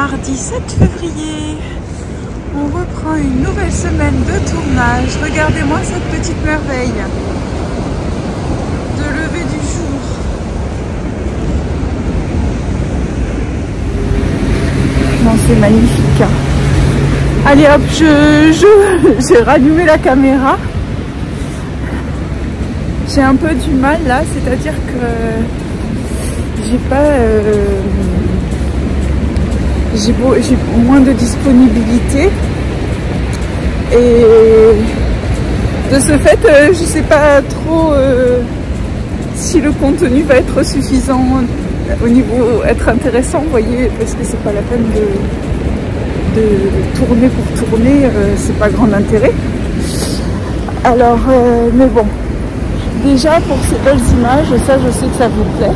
mardi 7 février. On reprend une nouvelle semaine de tournage. Regardez-moi cette petite merveille de lever du jour. Non, c'est magnifique. Allez hop, j'ai rallumé la caméra. J'ai un peu du mal là, c'est-à-dire que j'ai pas... j'ai moins de disponibilité et de ce fait je sais pas trop si le contenu va être suffisant au niveau être intéressant, vous voyez, parce que c'est pas la peine de tourner pour tourner, c'est pas grand intérêt. Alors mais bon, déjà pour ces belles images, ça je sais que ça vous plaît.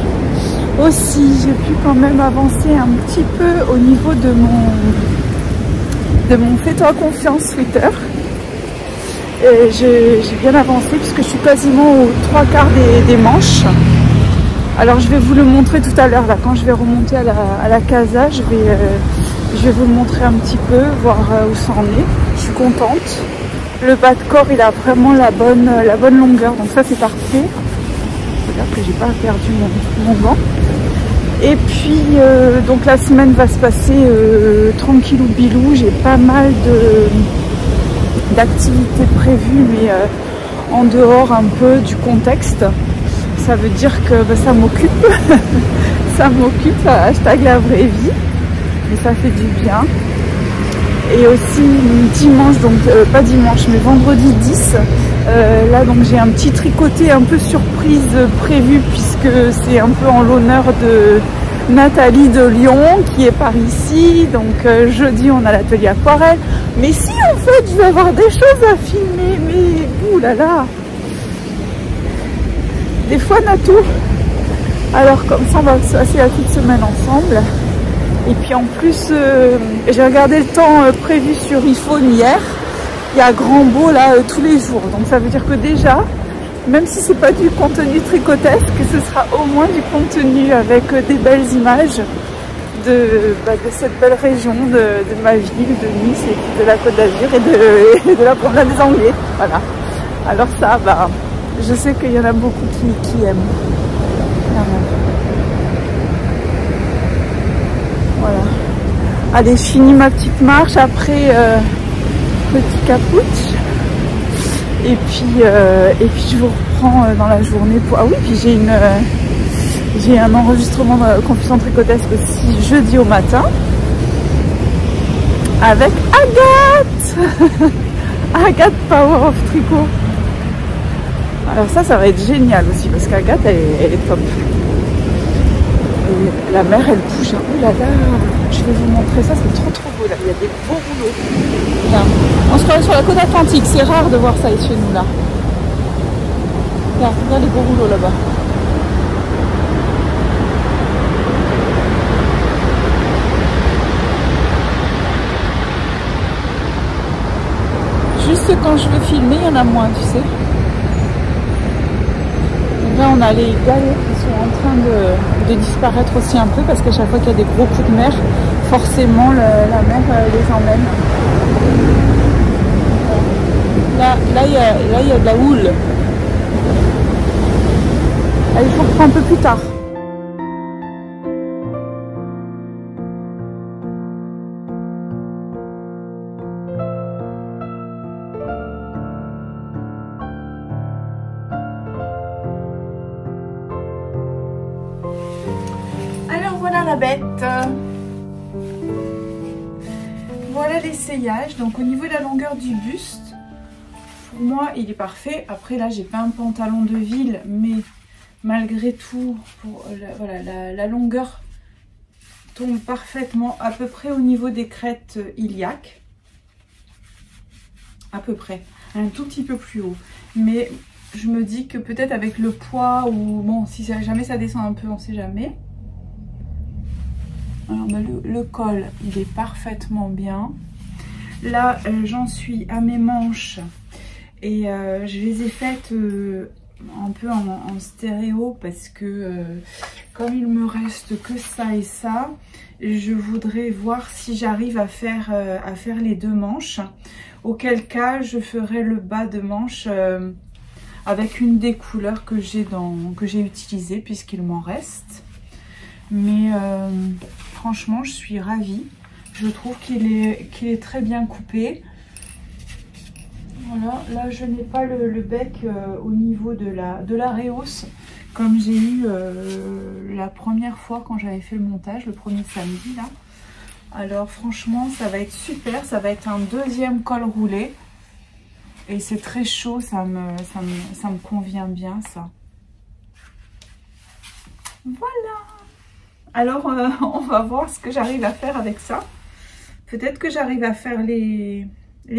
Aussi, j'ai pu quand même avancer un petit peu au niveau de mon fais-toi confiance Twitter. J'ai bien avancé puisque je suis quasiment aux 3/4 des manches. Alors je vais vous le montrer tout à l'heure, là quand je vais remonter à la casa, je vais vous le montrer un petit peu, voir où ça en est. Je suis contente. Le bas de corps, il a vraiment la bonne longueur, donc ça c'est parfait. Regarde que j'ai pas perdu mon gant. Et puis donc la semaine va se passer tranquillou bilou. J'ai pas mal d'activités prévues, mais en dehors un peu du contexte. Ça veut dire que ça m'occupe. Ça m'occupe, hashtag la vraie vie. Et ça fait du bien. Et aussi dimanche, donc pas dimanche mais vendredi 10, là donc j'ai un petit tricoté un peu surprise prévu puisque c'est un peu en l'honneur de Nathalie de Lyon qui est par ici. Donc jeudi on a l'atelier aquarelle, mais si en fait je vais avoir des choses à filmer, mais oulala, des fois Natou. Alors comme ça on va passer la toute semaine ensemble. Et puis en plus, j'ai regardé le temps prévu sur iPhone hier. Il y a grand beau là tous les jours. Donc ça veut dire que déjà, même si c'est pas du contenu tricotesque, ce sera au moins du contenu avec des belles images de cette belle région, de ma ville, de Nice et puis de la Côte d'Azur et de la promenade des Anglais. Voilà. Alors ça, je sais qu'il y en a beaucoup qui aiment. Voilà. Allez, je finis ma petite marche, après petit capouche. Et puis je vous reprends dans la journée pour... Ah oui, puis j'ai un enregistrement de Confusion Tricotesque aussi jeudi au matin avec Agathe. Agathe Power of Tricot. Alors ça va être génial aussi parce qu'Agathe elle est top. Et la mer elle bouge. Oh là là, je vais vous montrer ça, c'est trop beau là. Il y a des beaux rouleaux. Là. On se croirait sur la côte atlantique, c'est rare de voir ça chez nous là. Regarde les beaux rouleaux là-bas. Juste quand je veux filmer, il y en a moins, tu sais. Là, on a les galets qui sont en train de disparaître aussi un peu parce qu'à chaque fois qu'il y a des gros coups de mer, forcément la mer les emmène. Là, il y a de la houle. Il faut reprendre un peu plus tard. Voilà la bête. Voilà l'essayage. Donc au niveau de la longueur du buste, pour moi il est parfait. Après là j'ai pas un pantalon de ville, mais malgré tout la longueur tombe parfaitement à peu près au niveau des crêtes iliaques. À peu près. Un tout petit peu plus haut. Mais je me dis que peut-être avec le poids ou bon si jamais ça descend un peu, on sait jamais. Alors, le col, il est parfaitement bien. Là, j'en suis à mes manches et je les ai faites un peu en stéréo parce que comme il me reste que ça et ça, je voudrais voir si j'arrive à faire les deux manches. Auquel cas, je ferai le bas de manche avec une des couleurs que j'ai utilisées puisqu'il m'en reste. Mais franchement, je suis ravie. Je trouve qu'il est très bien coupé. Voilà, là je n'ai pas le bec au niveau de la rehausse comme j'ai eu la première fois quand j'avais fait le montage, le premier samedi là. Alors franchement ça va être super, ça va être un deuxième col roulé et c'est très chaud, ça me convient bien ça. Voilà. Alors on va voir ce que j'arrive à faire avec ça. Peut-être que j'arrive à faire les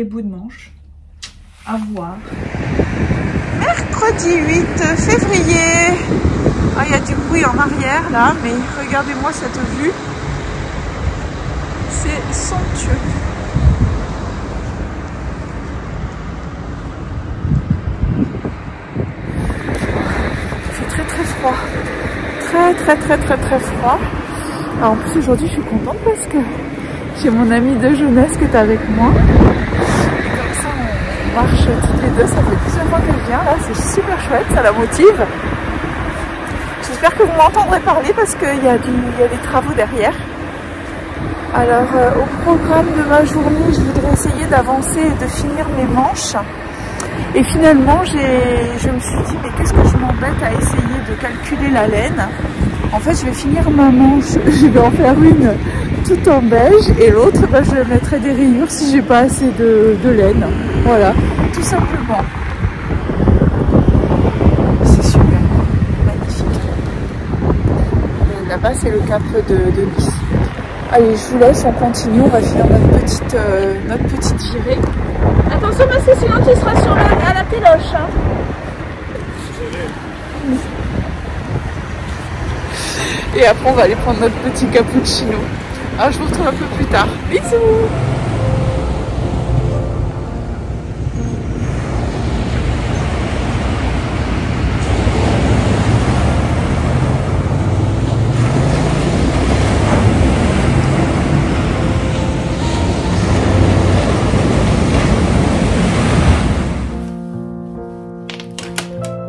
bouts de manche. À voir. Mercredi 8 février. Ah, il y a du bruit en arrière là, mais regardez-moi cette vue. C'est somptueux. C'est très très froid. Très froid. Alors, en plus aujourd'hui je suis contente parce que j'ai mon amie de jeunesse qui est avec moi. On marche toutes les deux, ça fait plusieurs fois qu'elle vient là, c'est super chouette, ça la motive. J'espère que vous m'entendrez parler parce qu'il y a des travaux derrière. Alors au programme de ma journée, je voudrais essayer d'avancer et de finir mes manches. Et finalement, je me suis dit, mais qu'est-ce que je m'embête à essayer de calculer la laine. En fait, je vais finir ma manche, je vais en faire une tout en beige et l'autre, je mettrai des rayures si j'ai pas assez de laine. Voilà, tout simplement. C'est super, magnifique. Là-bas, c'est le cap de Nice. Allez, je vous laisse, on continue, on va finir notre petite virée. Attention, monsieur, sinon tu seras à la téloche. Hein. Et après, on va aller prendre notre petit cappuccino. Alors, je vous retrouve un peu plus tard. Bisous!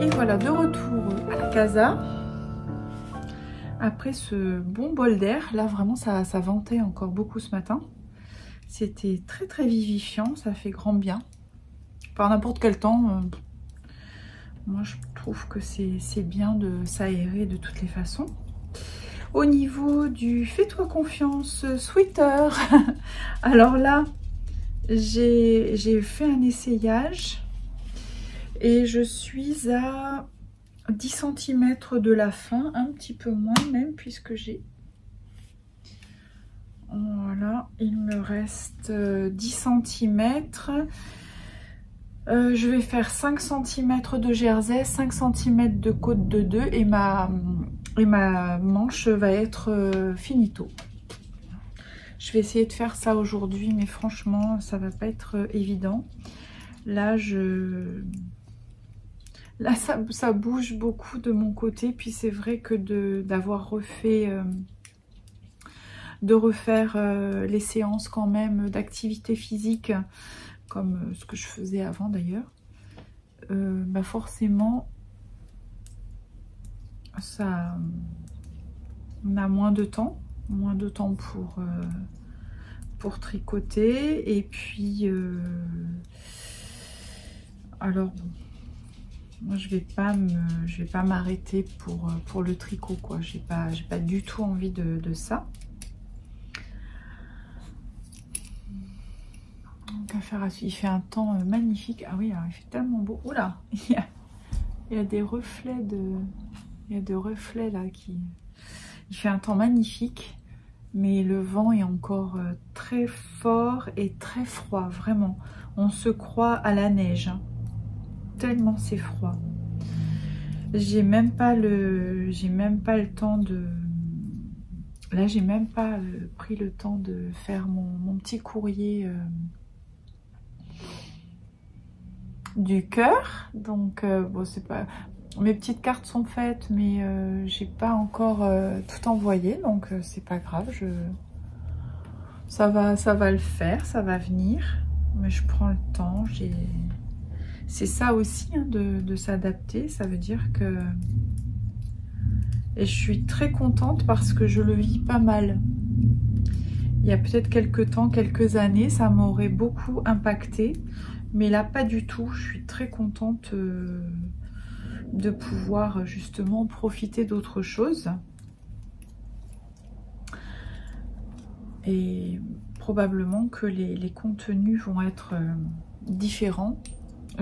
Et voilà, de retour à la casa. Après ce bon bol d'air, là vraiment ça ventait encore beaucoup ce matin. C'était très vivifiant, ça fait grand bien. Par n'importe quel temps, moi je trouve que c'est bien de s'aérer de toutes les façons. Au niveau du fais-toi confiance sweater, alors là j'ai fait un essayage et je suis à 10 cm de la fin, un petit peu moins même puisque j'ai... Voilà, il me reste 10 cm. Je vais faire 5 cm de jersey, 5 cm de côte de 2 et ma manche va être finito. Je vais essayer de faire ça aujourd'hui, mais franchement, ça va pas être évident. Là, ça bouge beaucoup de mon côté, puis c'est vrai que d'avoir refait, de refaire les séances quand même d'activité physique, comme ce que je faisais avant d'ailleurs, forcément, ça, on a moins de temps pour tricoter, et puis, alors bon. Moi, je vais pas m'arrêter pour le tricot, quoi. J'ai pas du tout envie de ça. Donc, affaire à suivre. Il fait un temps magnifique. Ah oui, alors, il fait tellement beau. Oula, il y a des reflets là qui. Il fait un temps magnifique, mais le vent est encore très fort et très froid. Vraiment, on se croit à la neige. Hein. Tellement c'est froid. J'ai même pas le temps de... Là, j'ai même pas pris le temps de faire mon petit courrier du cœur. Donc, bon, c'est pas... Mes petites cartes sont faites, mais j'ai pas encore tout envoyé, donc c'est pas grave. Ça va le faire, ça va venir, mais je prends le temps. C'est ça aussi, hein, de s'adapter. Ça veut dire que... Et je suis très contente parce que je le vis pas mal. Il y a peut-être quelques temps, quelques années, ça m'aurait beaucoup impacté. Mais là, pas du tout. Je suis très contente de pouvoir justement profiter d'autre chose. Et probablement que les contenus vont être différents.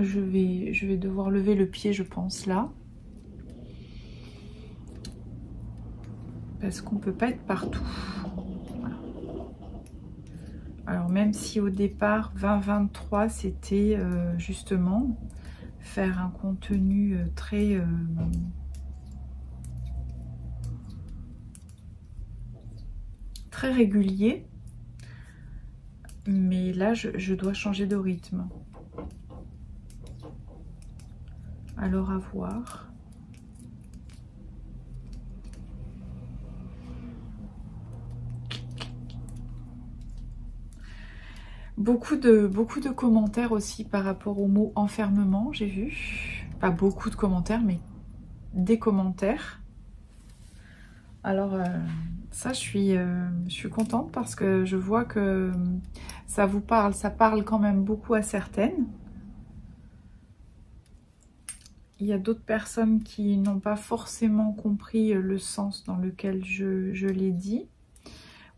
Je vais devoir lever le pied, je pense, là. Parce qu'on ne peut pas être partout. Voilà. Alors même si au départ 2023 c'était justement faire un contenu très régulier, mais là je dois changer de rythme. Alors à voir. Beaucoup de commentaires aussi par rapport au mot enfermement, j'ai vu. Pas beaucoup de commentaires, mais des commentaires. Alors ça, je suis contente parce que je vois que ça vous parle. Ça parle quand même beaucoup à certaines. Il y a d'autres personnes qui n'ont pas forcément compris le sens dans lequel je l'ai dit.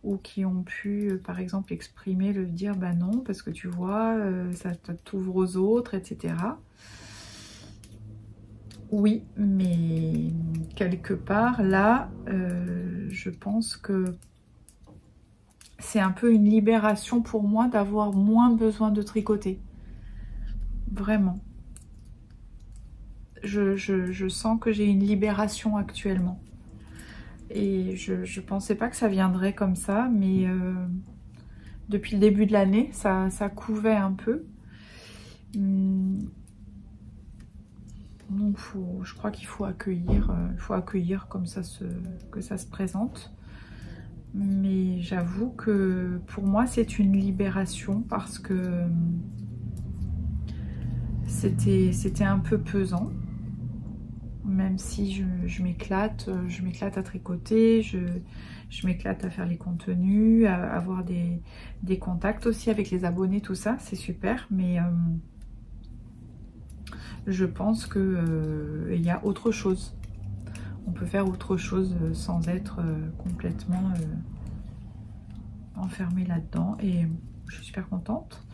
Ou qui ont pu, par exemple, exprimer, le dire, bah non, parce que tu vois, ça t'ouvre aux autres, etc. Oui, mais quelque part, là, je pense que c'est un peu une libération pour moi d'avoir moins besoin de tricoter. Vraiment. Je sens que j'ai une libération actuellement. Et je pensais pas que ça viendrait comme ça, mais depuis le début de l'année, ça couvait un peu. Donc je crois qu'il faut accueillir comme ça que ça se présente. Mais j'avoue que pour moi c'est une libération parce que c'était un peu pesant. Même si je m'éclate à tricoter, je m'éclate à faire les contenus, à avoir des contacts aussi avec les abonnés, tout ça, c'est super. Mais je pense que il y a autre chose. On peut faire autre chose sans être complètement enfermé là-dedans. Et je suis super contente.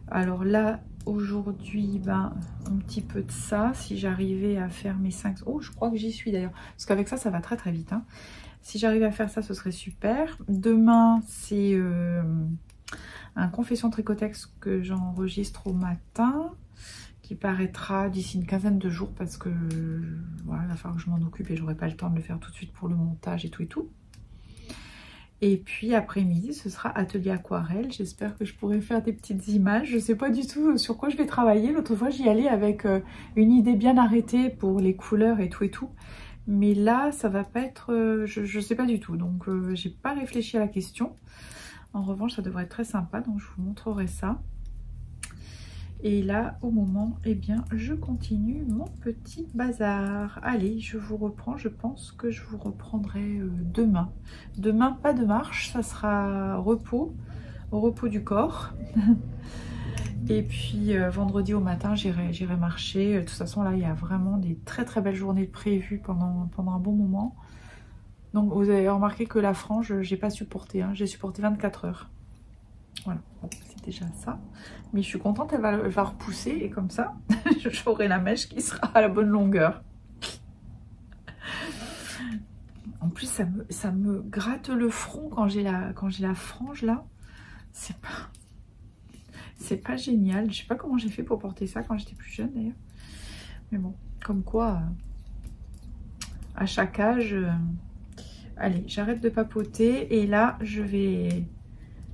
Alors là, aujourd'hui, ben, un petit peu de ça. Si j'arrivais à faire mes 5... Oh, je crois que j'y suis d'ailleurs. Parce qu'avec ça, ça va très très vite. Hein. Si j'arrivais à faire ça, ce serait super. Demain, c'est un confession tricotex que j'enregistre au matin. Qui paraîtra d'ici une quinzaine de jours. Parce que voilà, il va falloir que je m'en occupe et j'aurai pas le temps de le faire tout de suite pour le montage et tout et tout. Et puis après-midi, ce sera atelier aquarelle. J'espère que je pourrai faire des petites images. Je ne sais pas du tout sur quoi je vais travailler. L'autre fois, j'y allais avec une idée bien arrêtée pour les couleurs et tout et tout. Mais là, ça va pas être... je ne sais pas du tout. Donc, j'ai pas réfléchi à la question. En revanche, ça devrait être très sympa. Donc, je vous montrerai ça. Et là, au moment, eh bien, je continue mon petit bazar. Allez, je vous reprends. Je pense que je vous reprendrai demain. Demain, pas de marche. Ça sera repos du corps. Et puis, vendredi au matin, j'irai marcher. De toute façon, là, il y a vraiment des très très belles journées prévues pendant un bon moment. Donc, vous avez remarqué que la frange, j'ai pas supporté. Hein. J'ai supporté 24 heures. Voilà, c'est déjà ça. Mais je suis contente, elle va repousser et comme ça, j'aurai la mèche qui sera à la bonne longueur. En plus, ça me gratte le front quand j'ai la frange là. C'est pas génial. Je sais pas comment j'ai fait pour porter ça quand j'étais plus jeune d'ailleurs. Mais bon, comme quoi, à chaque âge... Allez, j'arrête de papoter et là, je vais...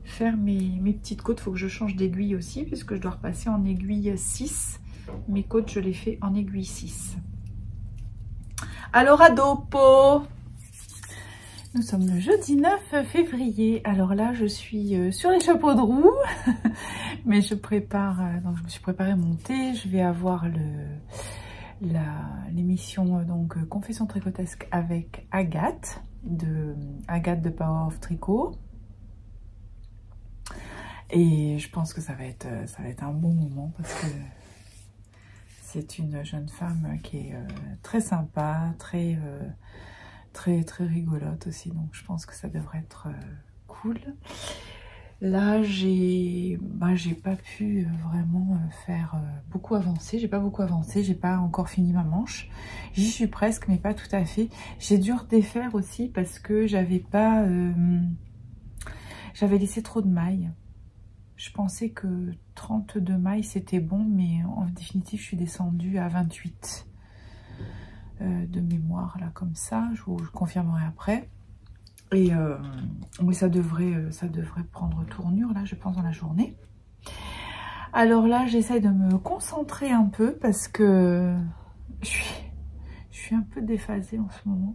faire mes petites côtes. Il faut que je change d'aiguille aussi puisque je dois repasser en aiguille 6. Mes côtes, je les fais en aiguille 6. Alors Adopo, nous sommes le jeudi 9 février. Alors là, je suis sur les chapeaux de roue, mais je prépare, donc je me suis préparé mon thé. Je vais avoir l'émission donc Confession tricotesque avec Agathe de Power of Tricot. Et je pense que ça va être un bon moment parce que c'est une jeune femme qui est très sympa, très rigolote aussi. Donc je pense que ça devrait être cool. Là, j'ai pas pu vraiment faire beaucoup avancer. J'ai pas beaucoup avancé. J'ai pas encore fini ma manche. J'y suis presque, mais pas tout à fait. J'ai dû redéfaire aussi parce que j'avais laissé trop de mailles. Je pensais que 32 mailles c'était bon, mais en définitive je suis descendue à 28 de mémoire là comme ça. Je confirmerai après. Et oui, ça devrait prendre tournure là, je pense, dans la journée. Alors là, j'essaie de me concentrer un peu parce que je suis un peu déphasée en ce moment.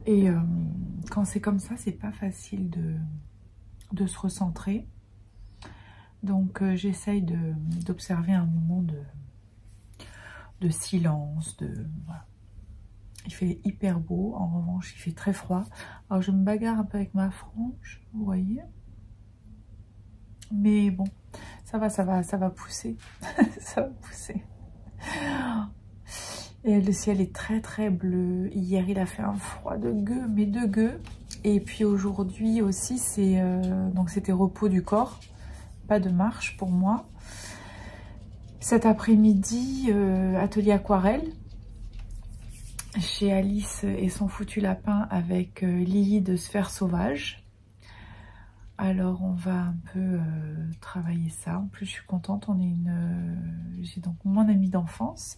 Et quand c'est comme ça, c'est pas facile de se recentrer. Donc j'essaye d'observer un moment de silence, voilà. Il fait hyper beau, en revanche il fait très froid. Alors je me bagarre un peu avec ma frange, vous voyez. Mais bon, ça va pousser. Ça va pousser. Et le ciel est très bleu. Hier il a fait un froid de gueux, mais de gueux. Et puis aujourd'hui aussi donc c'était repos du corps, pas de marche pour moi. Cet après-midi, atelier aquarelle chez Alice et son foutu lapin avec Lily de Sphère Sauvage. Alors on va un peu travailler ça. En plus je suis contente, j'ai donc mon amie d'enfance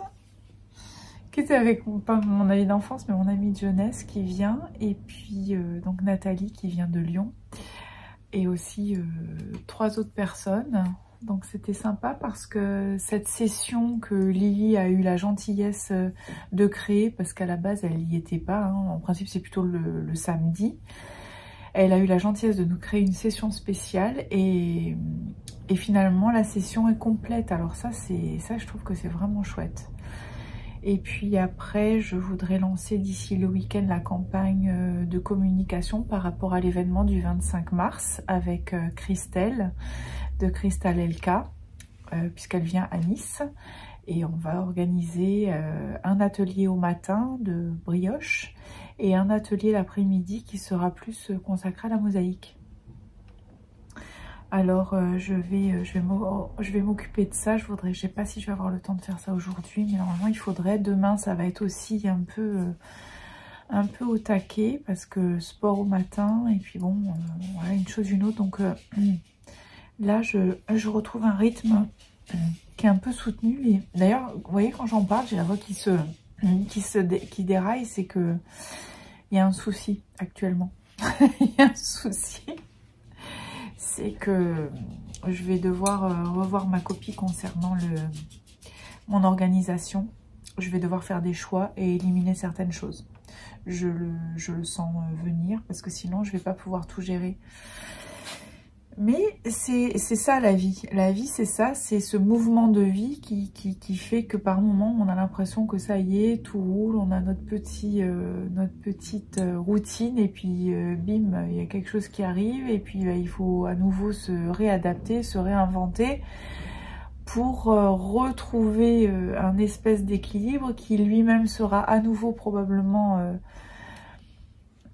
qui était avec, pas mon amie d'enfance mais mon amie de jeunesse qui vient, et puis donc Nathalie qui vient de Lyon, et aussi 3 autres personnes. Donc c'était sympa parce que cette session que Lily a eu la gentillesse de créer, parce qu'à la base elle n'y était pas, hein, en principe c'est plutôt le samedi, elle a eu la gentillesse de nous créer une session spéciale, et finalement la session est complète. Alors ça je trouve que c'est vraiment chouette. Et puis après, je voudrais lancer d'ici le week-end la campagne de communication par rapport à l'événement du 25 mars avec Christelle de Cristal LK, puisqu'elle vient à Nice. Et on va organiser un atelier au matin de brioche et un atelier l'après-midi qui sera plus consacré à la mosaïque. Alors je vais m'occuper de ça. Je sais pas si je vais avoir le temps de faire ça aujourd'hui, mais normalement il faudrait. Demain ça va être aussi un peu au taquet parce que sport au matin, et puis bon, voilà, une chose une autre. Donc là je retrouve un rythme qui est un peu soutenu. Et d'ailleurs vous voyez, quand j'en parle, j'ai la voix qui déraille. C'est que il y a un souci actuellement. Il y a un souci. C'est que je vais devoir revoir ma copie concernant mon organisation. Je vais devoir faire des choix et éliminer certaines choses. Je le sens venir, parce que sinon je ne vais pas pouvoir tout gérer. Mais c'est ça la vie. La vie c'est ça, c'est ce mouvement de vie qui fait que par moment on a l'impression que ça y est, tout roule, on a notre petite routine, et puis bim, il y a quelque chose qui arrive, et puis il faut à nouveau se réadapter, se réinventer pour retrouver un espèce d'équilibre qui lui-même sera à nouveau probablement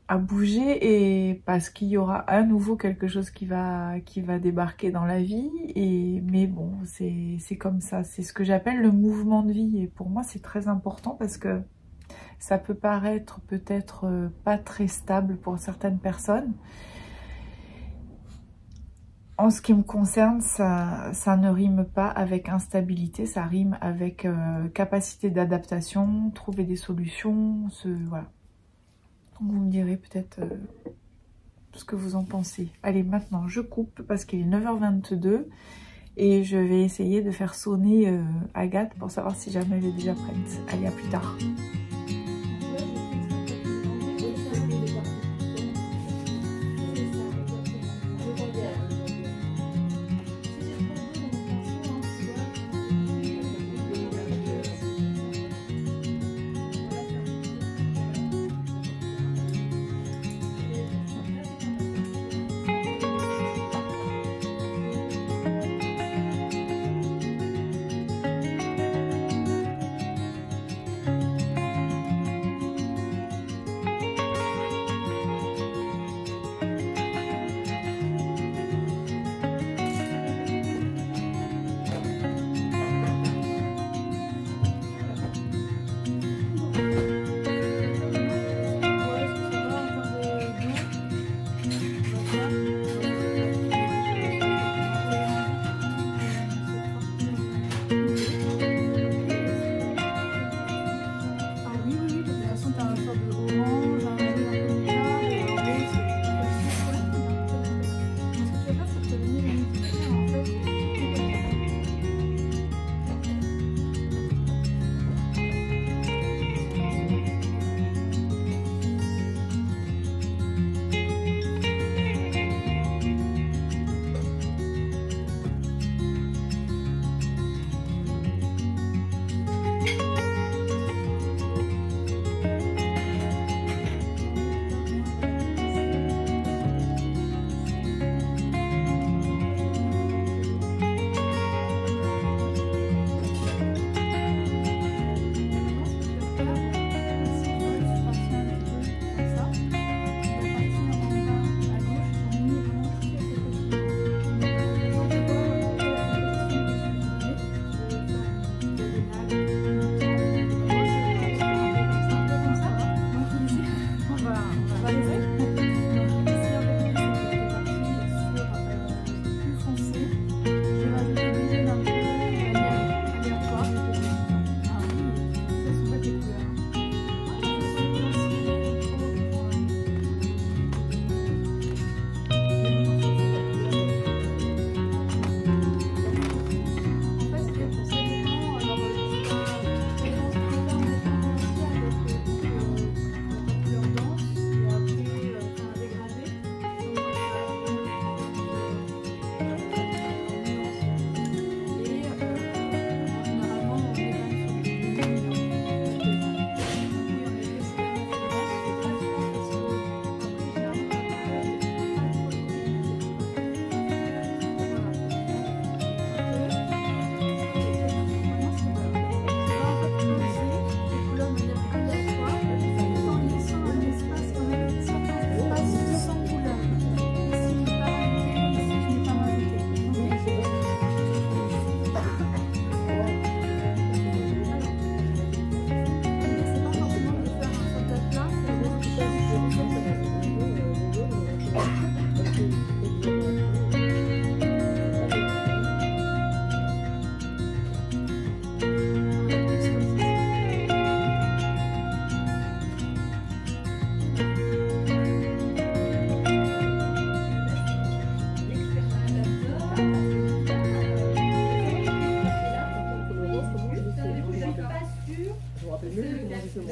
à bouger, et parce qu'il y aura à nouveau quelque chose qui va débarquer dans la vie. Mais bon, c'est comme ça, c'est ce que j'appelle le mouvement de vie, et pour moi c'est très important parce que ça peut paraître peut-être pas très stable pour certaines personnes. En ce qui me concerne, ça ne rime pas avec instabilité, ça rime avec capacité d'adaptation, trouver des solutions, voilà. Donc vous me direz peut-être ce que vous en pensez. Allez, maintenant je coupe parce qu'il est 9h22 Et je vais essayer de faire sonner Agathe pour savoir si jamais elle est déjà prête. Allez, à plus tard.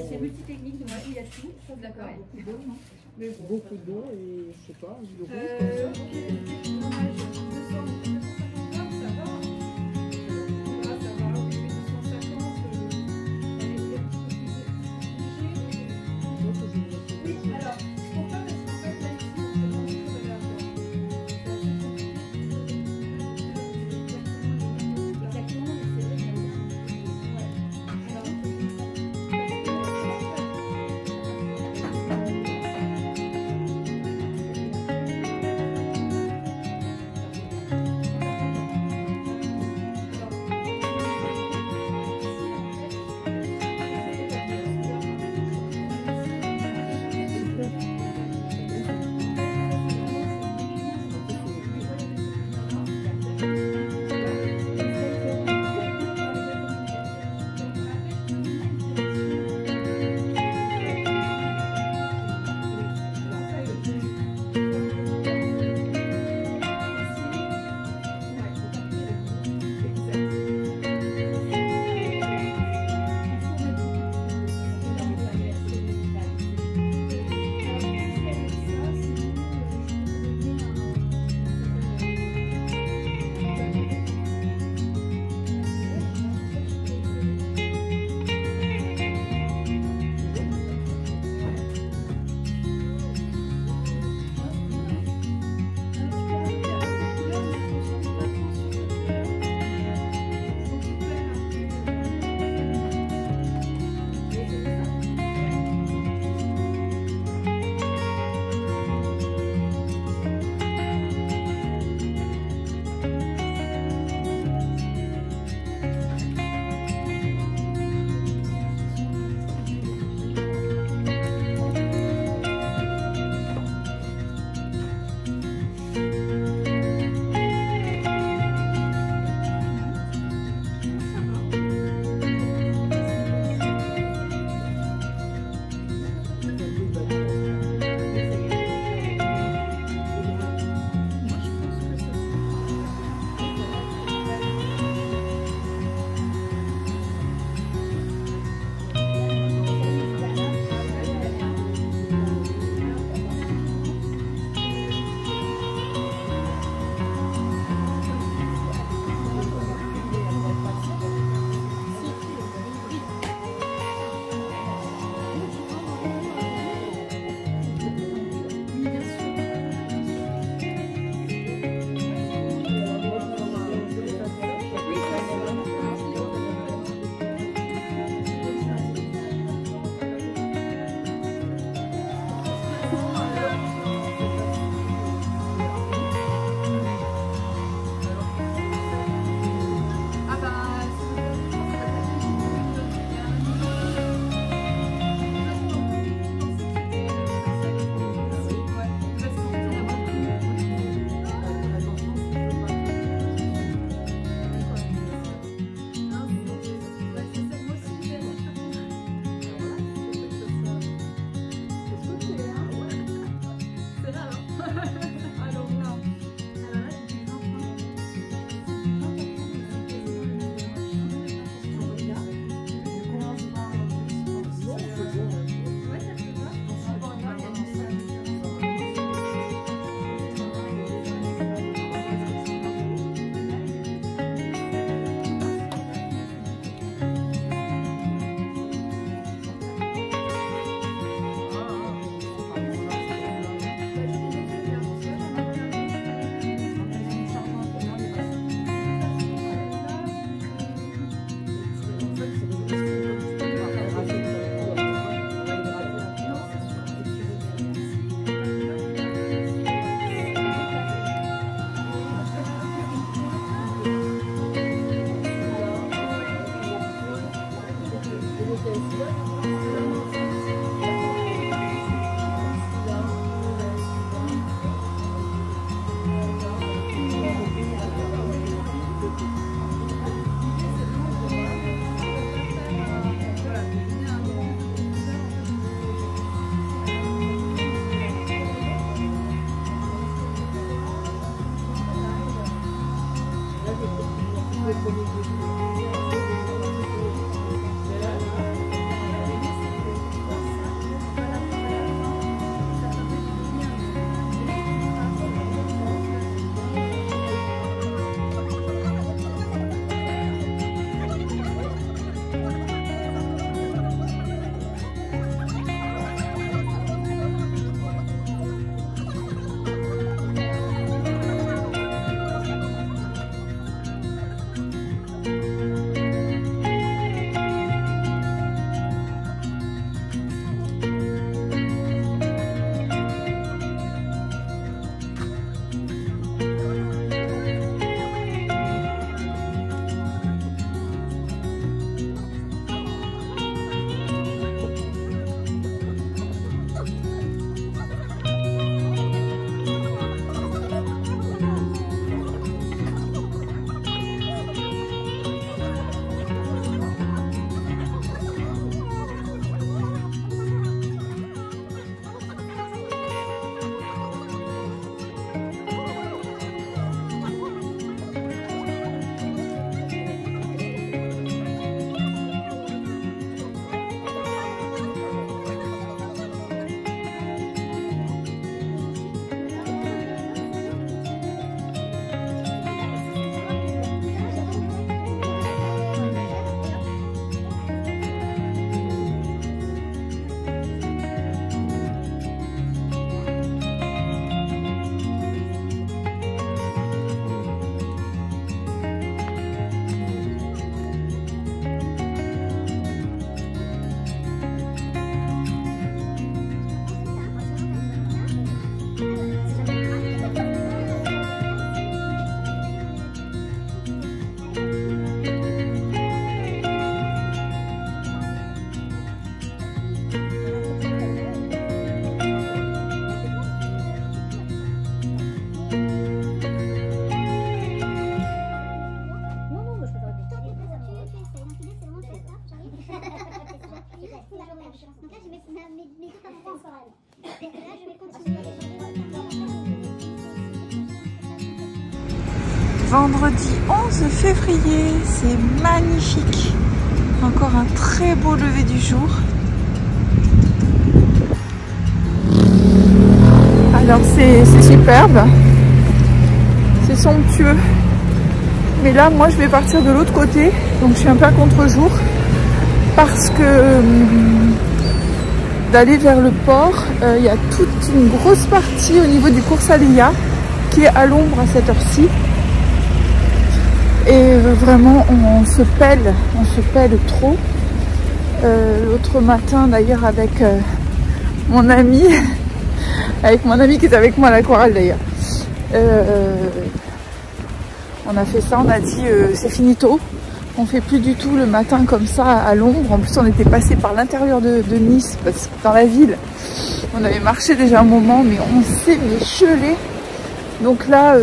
C'est multitechnique, donc il y a tout. D'accord. Beaucoup d'eau et je sais pas, du rouge Vendredi 11 février, c'est magnifique. Encore un très beau lever du jour. Alors c'est superbe, c'est somptueux. Mais là, moi je vais partir de l'autre côté, donc je suis un peu à contre-jour. Parce que d'aller vers le port, il y a toute une grosse partie au niveau du cours Salia qui est à l'ombre à cette heure-ci. Et vraiment on se pèle trop. L'autre matin d'ailleurs avec mon ami qui était avec moi à l'aquarelle d'ailleurs, on a fait ça, on a dit c'est finito, on fait plus du tout le matin comme ça à l'ombre. En plus on était passé par l'intérieur de Nice, parce que dans la ville on avait marché déjà un moment, mais on s'est gelé. Donc là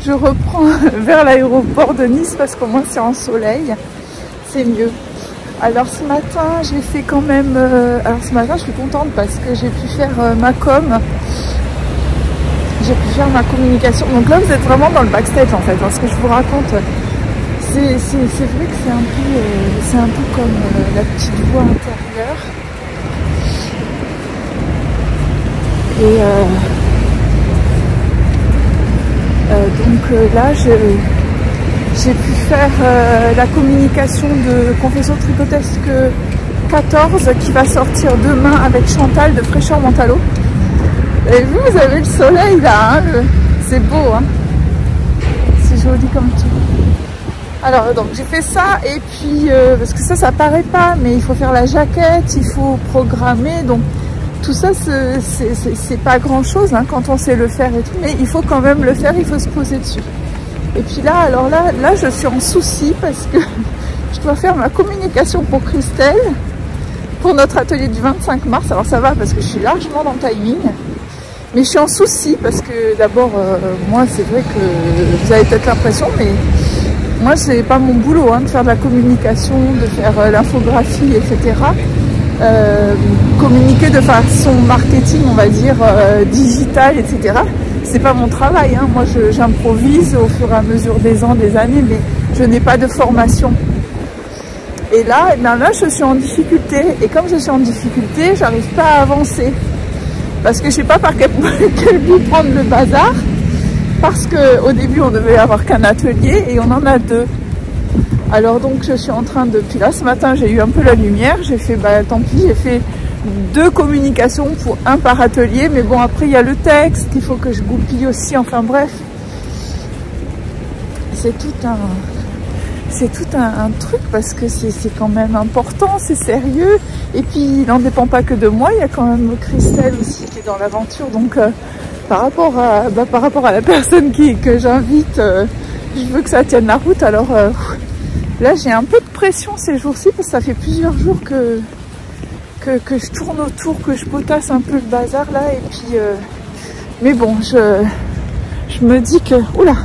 je reprends vers l'aéroport de Nice parce qu'au moins c'est en soleil, c'est mieux. Alors ce matin j'ai fait quand même, alors ce matin je suis contente parce que j'ai pu faire ma com, j'ai pu faire ma communication. Donc là vous êtes vraiment dans le backstage en fait, hein, ce que je vous raconte. C'est vrai que c'est un peu comme la petite voix intérieure. Et donc là j'ai pu faire la communication de Confession Tricotesque 14 qui va sortir demain avec Chantal de Fraîcheur Mentalo. Et vous avez le soleil là, hein, c'est beau, hein, c'est joli comme tout. Alors donc j'ai fait ça, et puis parce que ça paraît pas, mais il faut faire la jaquette, il faut programmer, donc tout ça c'est pas grand chose hein, quand on sait le faire et tout, mais il faut quand même le faire, il faut se poser dessus. Et puis là, alors là je suis en souci parce que je dois faire ma communication pour Christelle, pour notre atelier du 25 mars. Alors ça va parce que je suis largement dans le timing, mais je suis en souci parce que d'abord, moi c'est vrai que vous avez peut-être l'impression, mais moi c'est pas mon boulot hein, de faire de la communication, de faire l'infographie, etc. Communiquer de façon marketing, on va dire, digitale, etc. c'est pas mon travail, hein. Moi j'improvise au fur et à mesure des ans, des années, mais je n'ai pas de formation. Et là, je suis en difficulté. Et comme je suis en difficulté, j'arrive pas à avancer. Parce que je sais pas par quel bout prendre le bazar. Parce qu'au début, on devait avoir qu'un atelier et on en a 2. Alors donc, je suis en train de... Puis là, ce matin, j'ai eu un peu la lumière. J'ai fait, tant pis, j'ai fait 2 communications pour 1 par atelier. Mais bon, après, il y a le texte qu'il faut que je goupille aussi. Enfin bref. C'est tout un truc parce que c'est quand même important, c'est sérieux. Et puis, il n'en dépend pas que de moi. Il y a quand même Christelle aussi qui est dans l'aventure. Donc, par rapport à la personne que j'invite, je veux que ça tienne la route. Alors là, j'ai un peu de pression ces jours-ci parce que ça fait plusieurs jours que je tourne autour, que je potasse un peu le bazar là. Et puis, mais bon, je me dis que... Oula,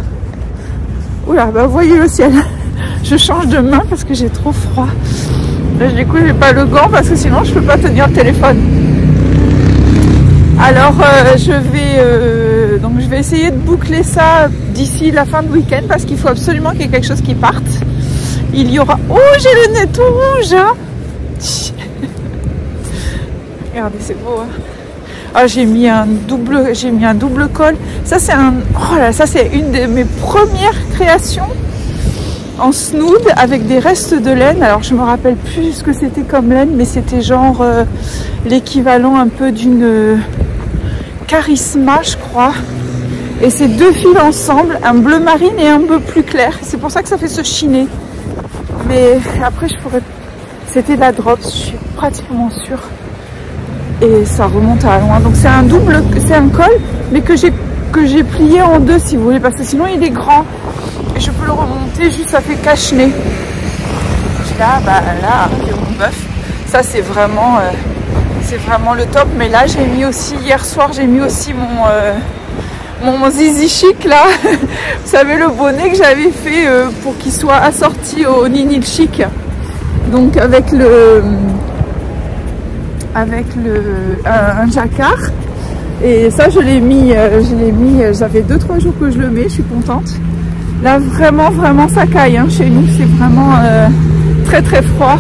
vous voyez le ciel. Je change de main parce que j'ai trop froid. Là, du coup, j'ai pas le gant parce que sinon, je peux pas tenir le téléphone. Alors, je vais essayer de boucler ça d'ici la fin de week-end parce qu'il faut absolument qu'il y ait quelque chose qui parte. Il y aura... Oh, j'ai le nez tout rouge, hein. Regardez, c'est beau, hein. Ah, j'ai mis un double col. Ça, c'est ça, c'est une de mes premières créations en snood avec des restes de laine. Alors, je me rappelle plus ce que c'était comme laine, mais c'était genre l'équivalent un peu d'une Charisma, je crois. Et c'est 2 fils ensemble, un bleu marine et un bleu plus clair. C'est pour ça que ça fait ce chiné. Mais après, je pourrais... C'était de la drop, je suis pratiquement sûre. Et ça remonte à loin. Donc c'est un col, mais que j'ai plié en 2 si vous voulez, parce que sinon il est grand. Et je peux le remonter, juste ça fait cache-nez. Là, mon bœuf. Ça c'est vraiment le top. Mais là j'ai mis aussi, hier soir, j'ai mis aussi mon zizi chic là. Vous savez, le bonnet que j'avais fait pour qu'il soit assorti au Nini chic. Donc avec un jacquard. Et ça je l'ai mis, ça fait 2-3 jours que je le mets, je suis contente. Là vraiment ça caille, hein. Chez nous c'est vraiment très très froid.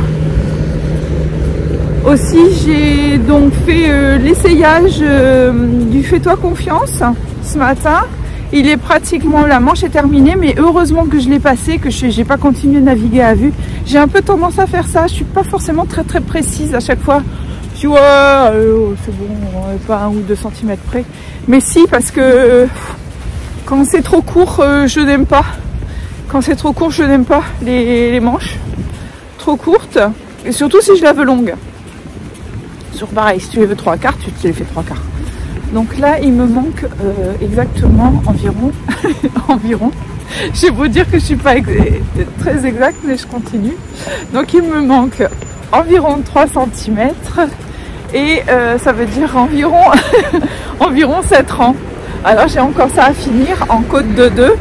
Aussi j'ai donc fait l'essayage du Fais-toi confiance ce matin. Il est pratiquement, la manche est terminée, mais heureusement que je l'ai passé, que j'ai pas continué de naviguer à vue. J'ai un peu tendance à faire ça, je suis pas forcément très précise à chaque fois. Tu vois, c'est bon, pas 1 ou 2 cm près. Mais si, parce que quand c'est trop court, je n'aime pas. Quand c'est trop court, je n'aime pas les manches trop courtes. Et surtout si je la veux longue. Sur pareil, si tu les veux 3/4, tu les fais 3/4. Donc là, il me manque exactement environ. Je vais vous dire que je suis pas très exacte, mais je continue. Donc il me manque environ 3 cm. Et ça veut dire environ 7 rangs. Alors j'ai encore ça à finir en côte de 2.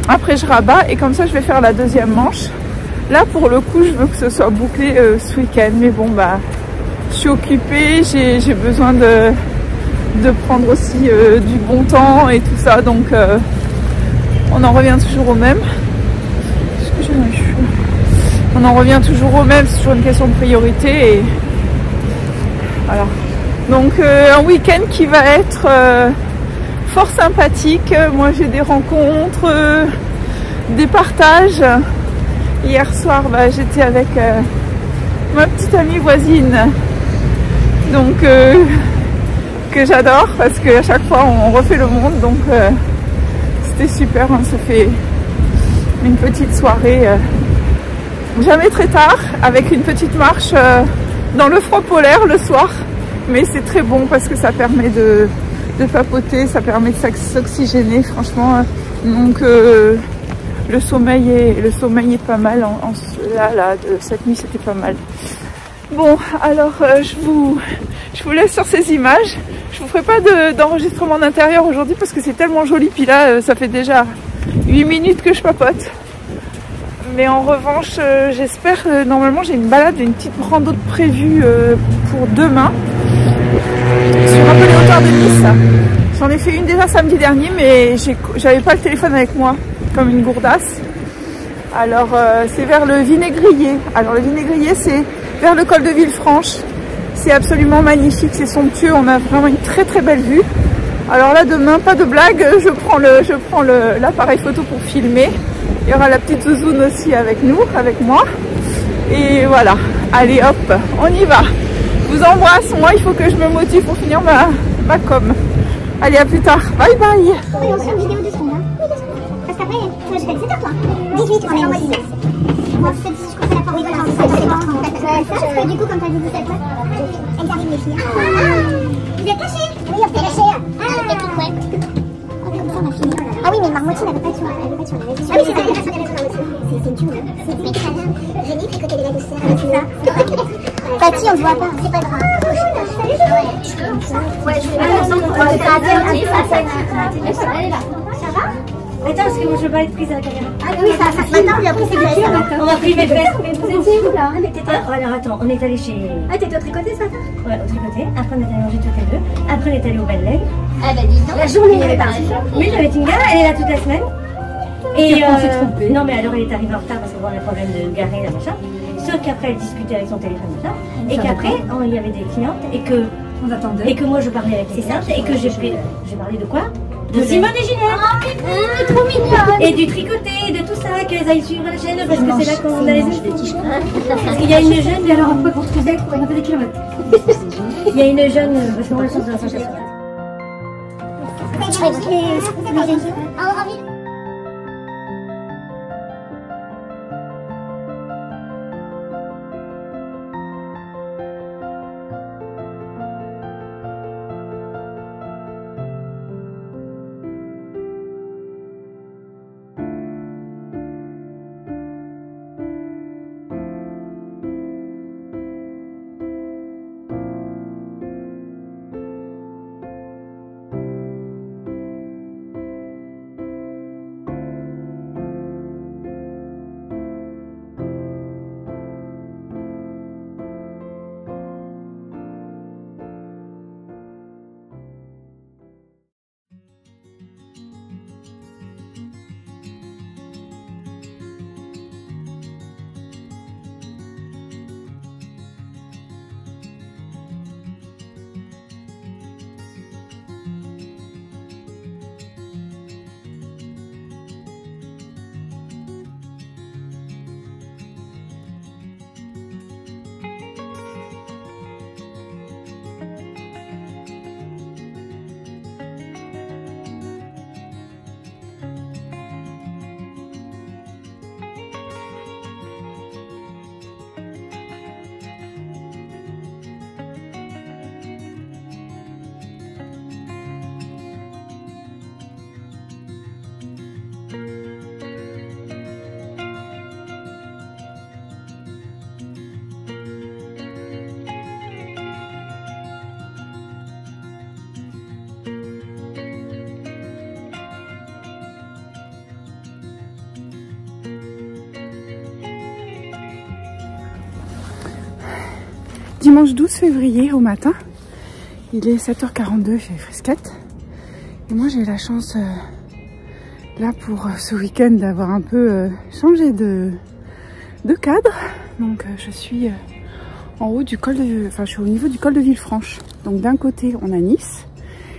Après je rabats et comme ça je vais faire la 2e manche. Là pour le coup je veux que ce soit bouclé ce week-end. Mais bon je suis occupée, j'ai besoin de prendre aussi du bon temps et tout ça. Donc on en revient toujours au même. On en revient toujours au même, c'est toujours une question de priorité. Et voilà. Donc un week-end qui va être fort sympathique. Moi j'ai des rencontres, des partages. Hier soir j'étais avec ma petite amie voisine, donc que j'adore parce qu'à chaque fois on refait le monde. Donc c'était super, on se fait une petite soirée jamais très tard avec une petite marche dans le froid polaire le soir, mais c'est très bon parce que ça permet de papoter, ça permet de s'oxygéner franchement. Donc le sommeil est pas mal. Là, cette nuit c'était pas mal. Bon, alors je vous laisse sur ces images. Je vous ferai pas d'enregistrement d'intérieur aujourd'hui parce que c'est tellement joli. Puis là, ça fait déjà 8 minutes que je papote. Mais en revanche, j'espère, normalement j'ai une balade, une petite rando prévue pour demain sur un peu les hauteurs de Nice. J'en ai fait une déjà samedi dernier, mais j'avais pas le téléphone avec moi, comme une gourdasse. Alors c'est vers le Vinaigrier. Alors le Vinaigrier, c'est vers le col de Villefranche. C'est absolument magnifique, c'est somptueux, on a vraiment une très très belle vue. Alors là demain, pas de blague, je prends l'appareil photo pour filmer. Il y aura la petite zouzoune aussi avec nous, avec moi. Et voilà, allez hop, on y va. Je vous embrasse, moi il faut que je me motive pour finir ma com. Allez, à plus tard, bye bye. On fait une vidéo de secondes, hein. Oui, 2 secondes. Parce qu'après, tu vas jusqu'à 17h toi. 18, on est en 17. Moi, je crois que c'est la porte. Oui, voilà, c'est du coup, comme tu as dit 17h, elles arrivent les filles. Vous êtes cachés? Oui, on s'est cachés. Ouais. Comme ça, on a fini. Ah oui, mais Marmottine n'avait pas de sur la réseau. Ah oui, c'est ça, il n'y a pas sur les réseaux Marmottine. C'est une tune. C'est très bien. Génie, tricoter des la douceur. C'est ça. Tati, on ne se voit pas. C'est pas grave. Ouais, je vais ça va? Attends, parce que moi je veux pas être prise à la caméra. Ah oui, ça maintenant on lui a pris ses fesses. On m'a pris mes fesses. Vous étiez où là? Alors attends, on est allé chez. Ah, t'étais au tricoté ce matin? Ouais, au tricoté. Après on est allé manger toutes les deux. Après on est allé au Belle Laine. Ah bah dis donc. La journée elle est partie. Oui, j'avais Tinga, elle est là toute la semaine. Et on s'est trompé. Non mais alors elle est arrivée en retard parce qu'on a un problème de garer la machin. Sauf qu'apraprès elle discutait avec son téléphone machin. Et qu'après il y avait des clientes et que. On attendait. Et que moi je parlais avec ses sœurs et que j'ai parlé de quoi? De Simone et Ginette. Trop mignonne. Et du tricoté, de tout ça, qu'elles aillent suivre la chaîne parce que c'est là qu'on a les acheter. Parce qu'il y a une jeune, et alors après pour trouver, on a fait des kilomètres. Il y a une jeune, parce qu'on a le sens de la sensation. Dimanche 12 février au matin, il est 7h42, il fait fresquette. Et moi j'ai la chance là pour ce week-end d'avoir un peu changé de cadre. Donc je suis en haut du col de, enfin je suis au niveau du col de Villefranche. Donc d'un côté on a Nice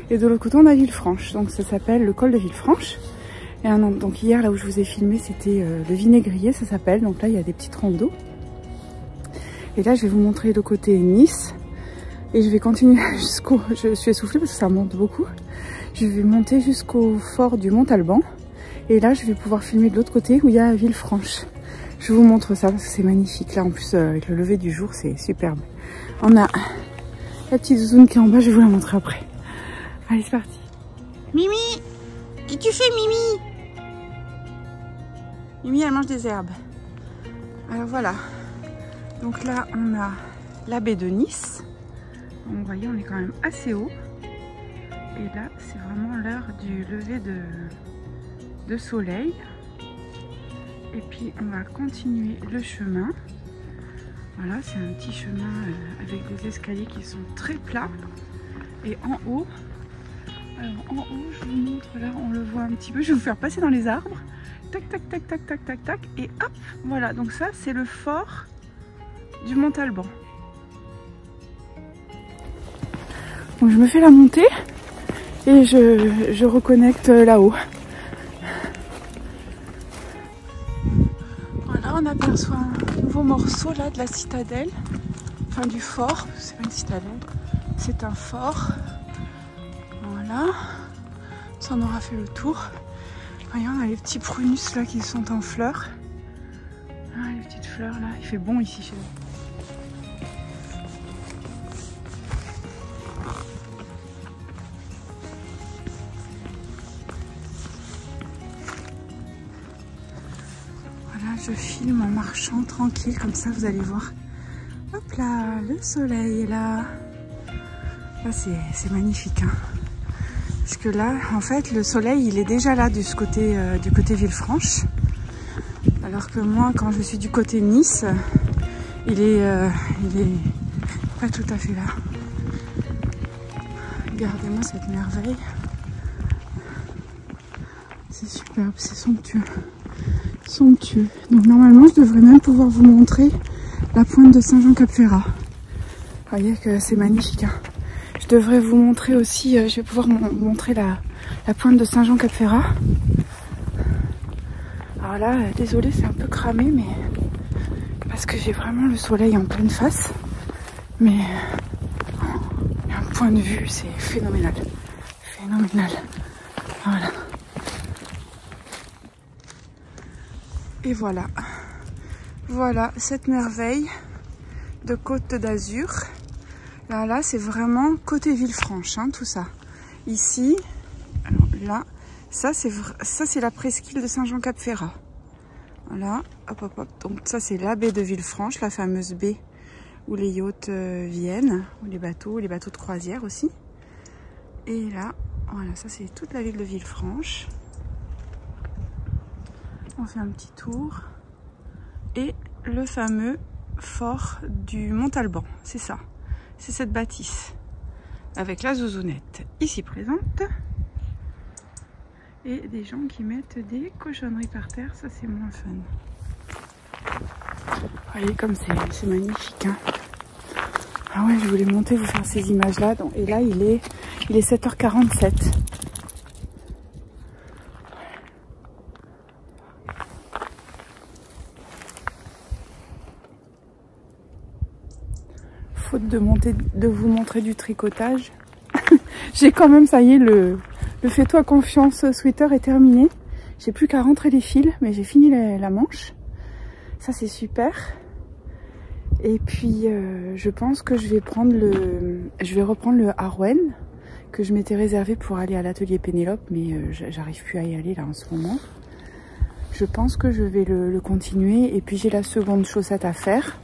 et de l'autre côté on a Villefranche. Donc ça s'appelle le col de Villefranche. Et donc hier là où je vous ai filmé c'était le Vinaigrier, ça s'appelle. Donc là il y a des petites randos. Et là, je vais vous montrer le côté Nice. Et je vais continuer jusqu'au... Je suis essoufflée parce que ça monte beaucoup. Je vais monter jusqu'au fort du Mont-Alban. Et là, je vais pouvoir filmer de l'autre côté où il y a Villefranche. Je vous montre ça parce que c'est magnifique. Là, en plus, avec le lever du jour, c'est superbe. On a la petite zone qui est en bas. Je vais vous la montrer après. Allez, c'est parti. Mimi! Qu'est-ce que tu fais, Mimi? Mimi, elle mange des herbes. Alors voilà. Donc là, on a la baie de Nice. Vous voyez, on est quand même assez haut. Et là, c'est vraiment l'heure du lever de soleil. Et puis, on va continuer le chemin. Voilà, c'est un petit chemin avec des escaliers qui sont très plats. Et en haut, Alors en haut, je vous montre, là on le voit un petit peu, je vais vous faire passer dans les arbres. Tac, tac, tac, tac, tac, tac, tac, et hop, voilà, donc ça c'est le fort du Montalban. Donc je me fais la montée et je reconnecte là-haut. Voilà, on aperçoit un nouveau morceau là de la citadelle, enfin du fort, c'est pas une citadelle, c'est un fort. Voilà, ça en aura fait le tour. Voyez, on a les petits prunus là qui sont en fleurs. Ah, les petites fleurs là, il fait bon ici chez nous. Voilà, je filme en marchant tranquille, comme ça vous allez voir. Hop là, le soleil est là. Là c'est magnifique, hein. Parce que là, en fait, le soleil, il est déjà là du côté Villefranche. Alors que moi, quand je suis du côté Nice, il est pas tout à fait là. Regardez-moi cette merveille. C'est superbe, c'est somptueux. Somptueux. Donc normalement, je devrais même pouvoir vous montrer la pointe de Saint-Jean-Cap-Ferrat. Vous voyez que c'est magnifique, hein. Je devrais vous montrer aussi, je vais pouvoir vous montrer la pointe de Saint-Jean-Cap-Ferrat. Alors là, désolée, c'est un peu cramé, mais parce que j'ai vraiment le soleil en pleine face. Mais un point de vue, c'est phénoménal. Phénoménal. Voilà. Et voilà. Voilà cette merveille de Côte d'Azur. Là, c'est vraiment côté Villefranche, hein, tout ça. Ici, alors là, ça c'est la presqu'île de Saint-Jean-Cap-Ferrat. Voilà, hop, hop, hop. Donc ça c'est la baie de Villefranche, la fameuse baie où les yachts viennent, ou les bateaux de croisière aussi. Et là, voilà, ça c'est toute la ville de Villefranche. On fait un petit tour. Et le fameux fort du Montalban, c'est ça. C'est cette bâtisse avec la zouzounette ici présente et des gens qui mettent des cochonneries par terre, ça c'est moins fun. Voyez comme c'est magnifique, hein. Ah ouais, je voulais monter vous faire ces images là. Et là il est 7h47. Faute de vous montrer du tricotage, j'ai quand même, ça y est, le fais-toi confiance sweater est terminé. J'ai plus qu'à rentrer les fils, mais j'ai fini la manche. Ça c'est super. Et puis je pense que je vais reprendre le Harwen que je m'étais réservé pour aller à l'atelier Pénélope, mais j'arrive plus à y aller là en ce moment. Je pense que je vais le continuer, et puis j'ai la seconde chaussette à faire.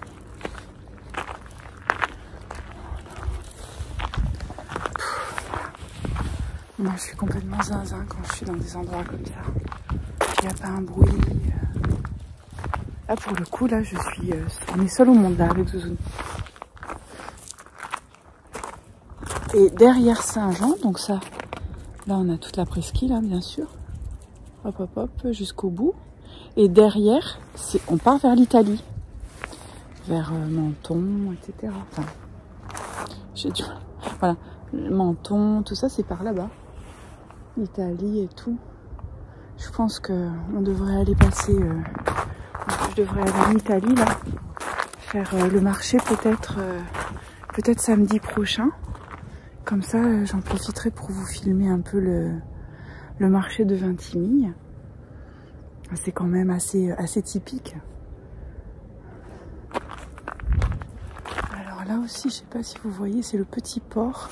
Moi, je suis complètement zinzin quand je suis dans des endroits comme ça. Il n'y a pas un bruit. Là, pour le coup, là, on est seul au monde, là, avec Zouzoune. Et derrière Saint-Jean, donc ça, là, on a toute la presqu'île, hein, bien sûr. Hop, hop, hop, jusqu'au bout. Et derrière, on part vers l'Italie. Vers Menton, etc. Enfin, j'ai du mal. Voilà. Menton, tout ça, c'est par là-bas. L'Italie et tout. Je pense que on devrait aller passer. Je devrais aller en Italie là, faire le marché peut-être samedi prochain. Comme ça, j'en profiterai pour vous filmer un peu le marché de Vintimille. C'est quand même assez typique. Alors là aussi, je sais pas si vous voyez, c'est le petit port.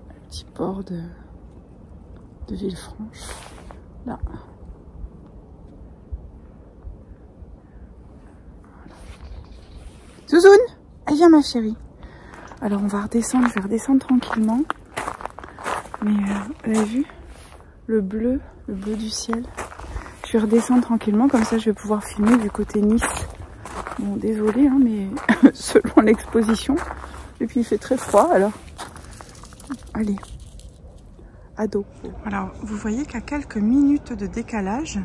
Le petit port de Villefranche. Là. Zouzoune, allez, viens ma chérie. Alors on va redescendre, je vais redescendre tranquillement. Mais vous avez vu le bleu du ciel. Je vais redescendre tranquillement, comme ça je vais pouvoir filmer du côté Nice. Bon, désolé, hein, mais selon l'exposition. Et puis il fait très froid, alors. Allez. ado. Alors, vous voyez qu'à quelques minutes de décalage,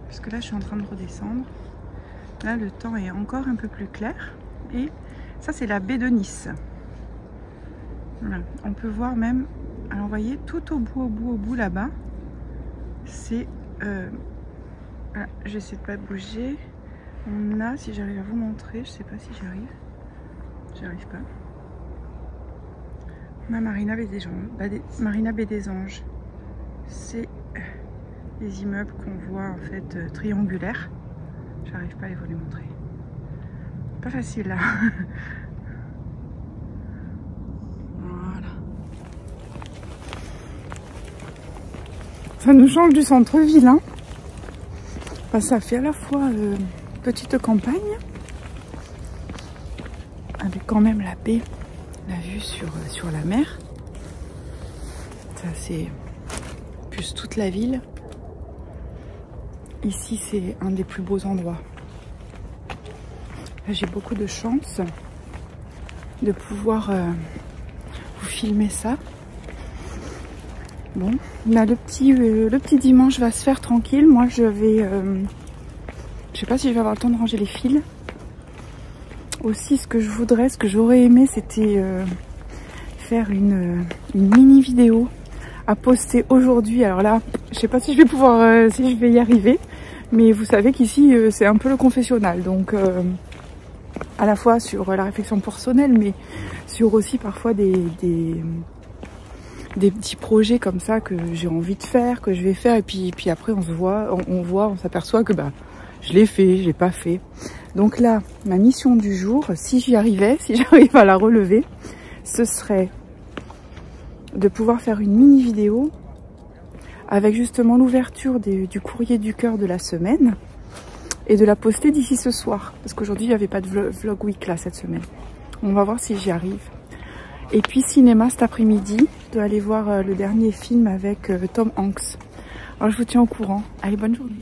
puisque là je suis en train de redescendre, là le temps est encore un peu plus clair, et ça c'est la baie de Nice. Voilà. On peut voir même, alors vous voyez, tout au bout là-bas, c'est... voilà, j'essaie de pas bouger. On a, si j'arrive à vous montrer, je sais pas si j'arrive pas. Ma Marina Baie des Anges. Marina Baie des Anges. C'est les immeubles qu'on voit en fait triangulaires. J'arrive pas à vous les montrer. Pas facile là. Voilà. Ça nous change du centre-ville, hein. Enfin, ça fait à la fois petite campagne, avec quand même la baie, la vue sur la mer. Ça c'est plus toute la ville. Ici c'est un des plus beaux endroits. J'ai beaucoup de chance de pouvoir vous filmer ça. Bon, là le petit dimanche va se faire tranquille. Moi je vais, je sais pas si je vais avoir le temps de ranger les fils. Aussi ce que je voudrais, ce que j'aurais aimé, c'était faire une mini vidéo à poster aujourd'hui. Alors là, je sais pas si je vais pouvoir, si je vais y arriver, mais vous savez qu'ici c'est un peu le confessionnal, donc à la fois sur la réflexion personnelle, mais sur aussi parfois des petits projets comme ça que j'ai envie de faire, que je vais faire, et puis après on s'aperçoit que bah je l'ai fait, je l'ai pas fait. Donc là, ma mission du jour, si j'y arrivais, si j'arrive à la relever, ce serait de pouvoir faire une mini vidéo avec justement l'ouverture du courrier du cœur de la semaine et de la poster d'ici ce soir, parce qu'aujourd'hui il n'y avait pas de vlog week là cette semaine. On va voir si j'y arrive. Et puis cinéma cet après-midi, je dois aller voir le dernier film avec Tom Hanks. Alors je vous tiens au courant. Allez, bonne journée.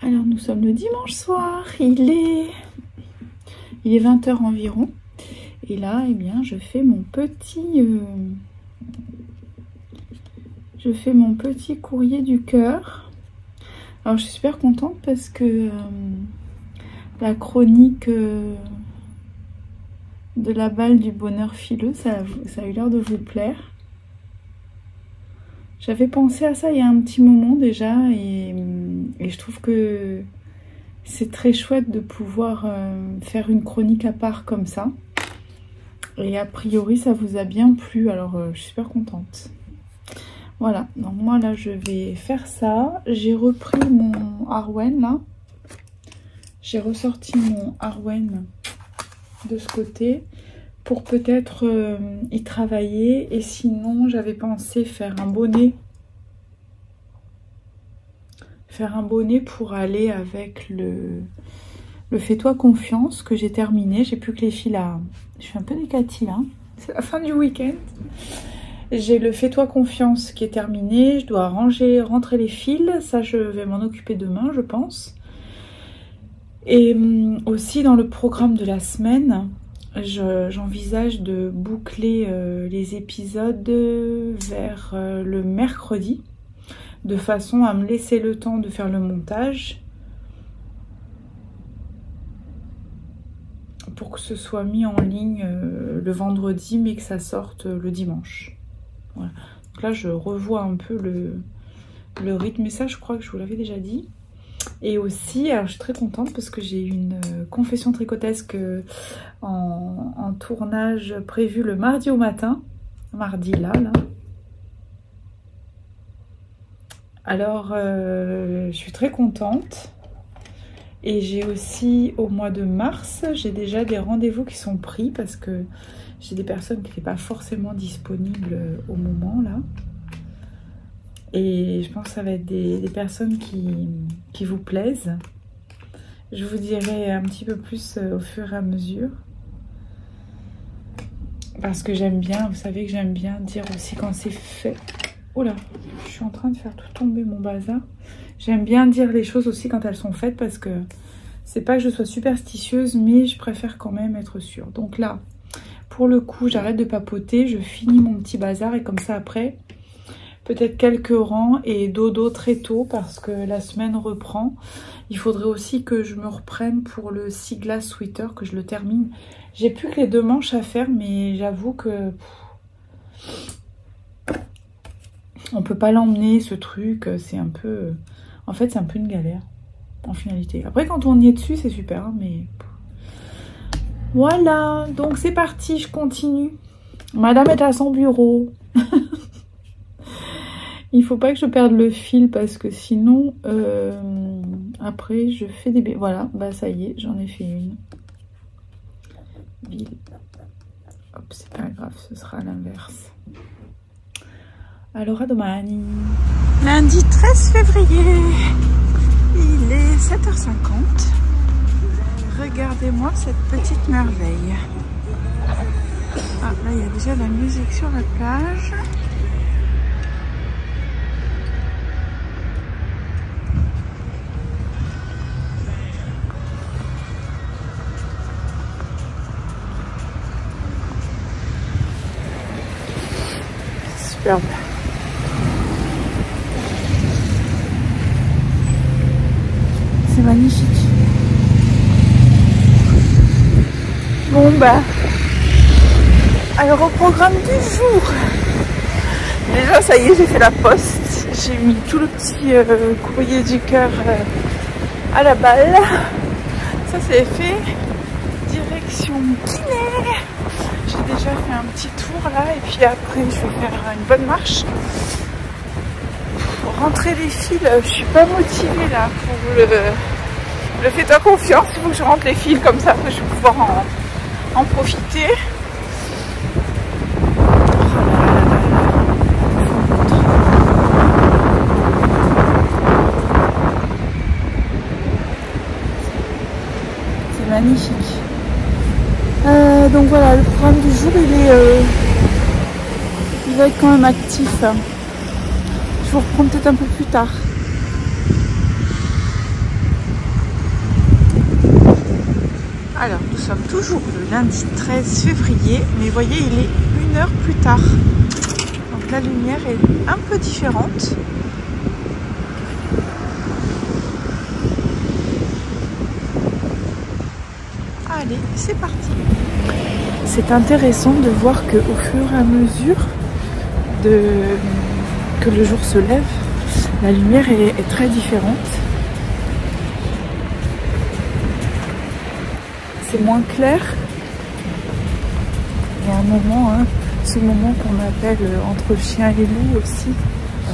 Alors nous sommes le dimanche soir, il est 20 h environ, et là eh bien je fais mon petit courrier du cœur. Alors je suis super contente parce que la chronique de la balle du bonheur fileux, ça a eu l'air de vous plaire. J'avais pensé à ça il y a un petit moment déjà, et je trouve que c'est très chouette de pouvoir faire une chronique à part comme ça. Et a priori ça vous a bien plu, alors je suis super contente. Voilà, donc moi là je vais faire ça. J'ai repris mon Arwen là. J'ai ressorti mon Arwen de ce côté pour peut-être y travailler. Et sinon j'avais pensé faire un bonnet. Faire un bonnet pour aller avec le Fais-toi confiance que j'ai terminé. J'ai plus que les fils à... Je suis un peu décatée là. C'est la fin du week-end. J'ai le Fais-toi confiance qui est terminé. Je dois rentrer les fils. Ça, je vais m'en occuper demain, je pense. Et aussi, dans le programme de la semaine, j'envisage de boucler les épisodes vers le mercredi, de façon à me laisser le temps de faire le montage pour que ce soit mis en ligne le vendredi, mais que ça sorte le dimanche. Voilà. Donc là, je revois un peu le rythme, et ça, je crois que je vous l'avais déjà dit. Et aussi, alors je suis très contente parce que j'ai une confession tricotesque en tournage prévu le mardi au matin. Mardi là. Alors, je suis très contente. Et j'ai aussi, au mois de mars, j'ai déjà des rendez-vous qui sont pris parce que j'ai des personnes qui n'étaient pas forcément disponibles au moment là. Et je pense que ça va être des personnes qui vous plaisent. Je vous dirai un petit peu plus au fur et à mesure. Parce que j'aime bien, vous savez que j'aime bien dire aussi quand c'est fait. Oh là, je suis en train de faire tout tomber mon bazar. J'aime bien dire les choses aussi quand elles sont faites parce que c'est pas que je sois superstitieuse, mais je préfère quand même être sûre. Donc là, pour le coup, j'arrête de papoter, je finis mon petit bazar et comme ça après, peut-être quelques rangs et dodo très tôt parce que la semaine reprend. Il faudrait aussi que je me reprenne pour le Sigla Sweater, que je le termine. J'ai plus que les 2 manches à faire, mais j'avoue que on peut pas l'emmener ce truc, c'est un peu... En fait, c'est un peu une galère, en finalité. Après, quand on y est dessus, c'est super, hein, mais... Voilà, donc c'est parti, je continue. Madame est à son bureau. Il faut pas que je perde le fil, parce que sinon, après, je fais des... Voilà, bah ça y est, j'en ai fait une. Ville. Hop, c'est pas grave, ce sera à l'inverse. Alors, à domani. Lundi 13 février, il est 7h50. Regardez-moi cette petite merveille. Ah, là, il y a déjà la musique sur la plage. Superbe. C'est magnifique. Bon bah, alors au programme du jour, déjà ça y est, j'ai fait la poste, j'ai mis tout le petit courrier du cœur à la balle, ça c'est fait. Direction Guinée, j'ai déjà fait un petit tour là et puis après je vais faire une bonne marche. Pour rentrer les fils, je suis pas motivée là pour le fais-toi confiance, il faut que je rentre les fils comme ça, que je vais pouvoir en profiter. C'est magnifique. Donc voilà, le programme du jour il va être quand même actif. Je vous reprends peut-être un peu plus tard. Alors, nous sommes toujours le lundi 13 février, mais voyez, il est 1 heure plus tard. Donc la lumière est un peu différente. Allez, c'est parti. C'est intéressant de voir que au fur et à mesure que le jour se lève, la lumière est très différente. C'est moins clair. Il y a un moment, hein, ce moment qu'on appelle entre chien et loup aussi.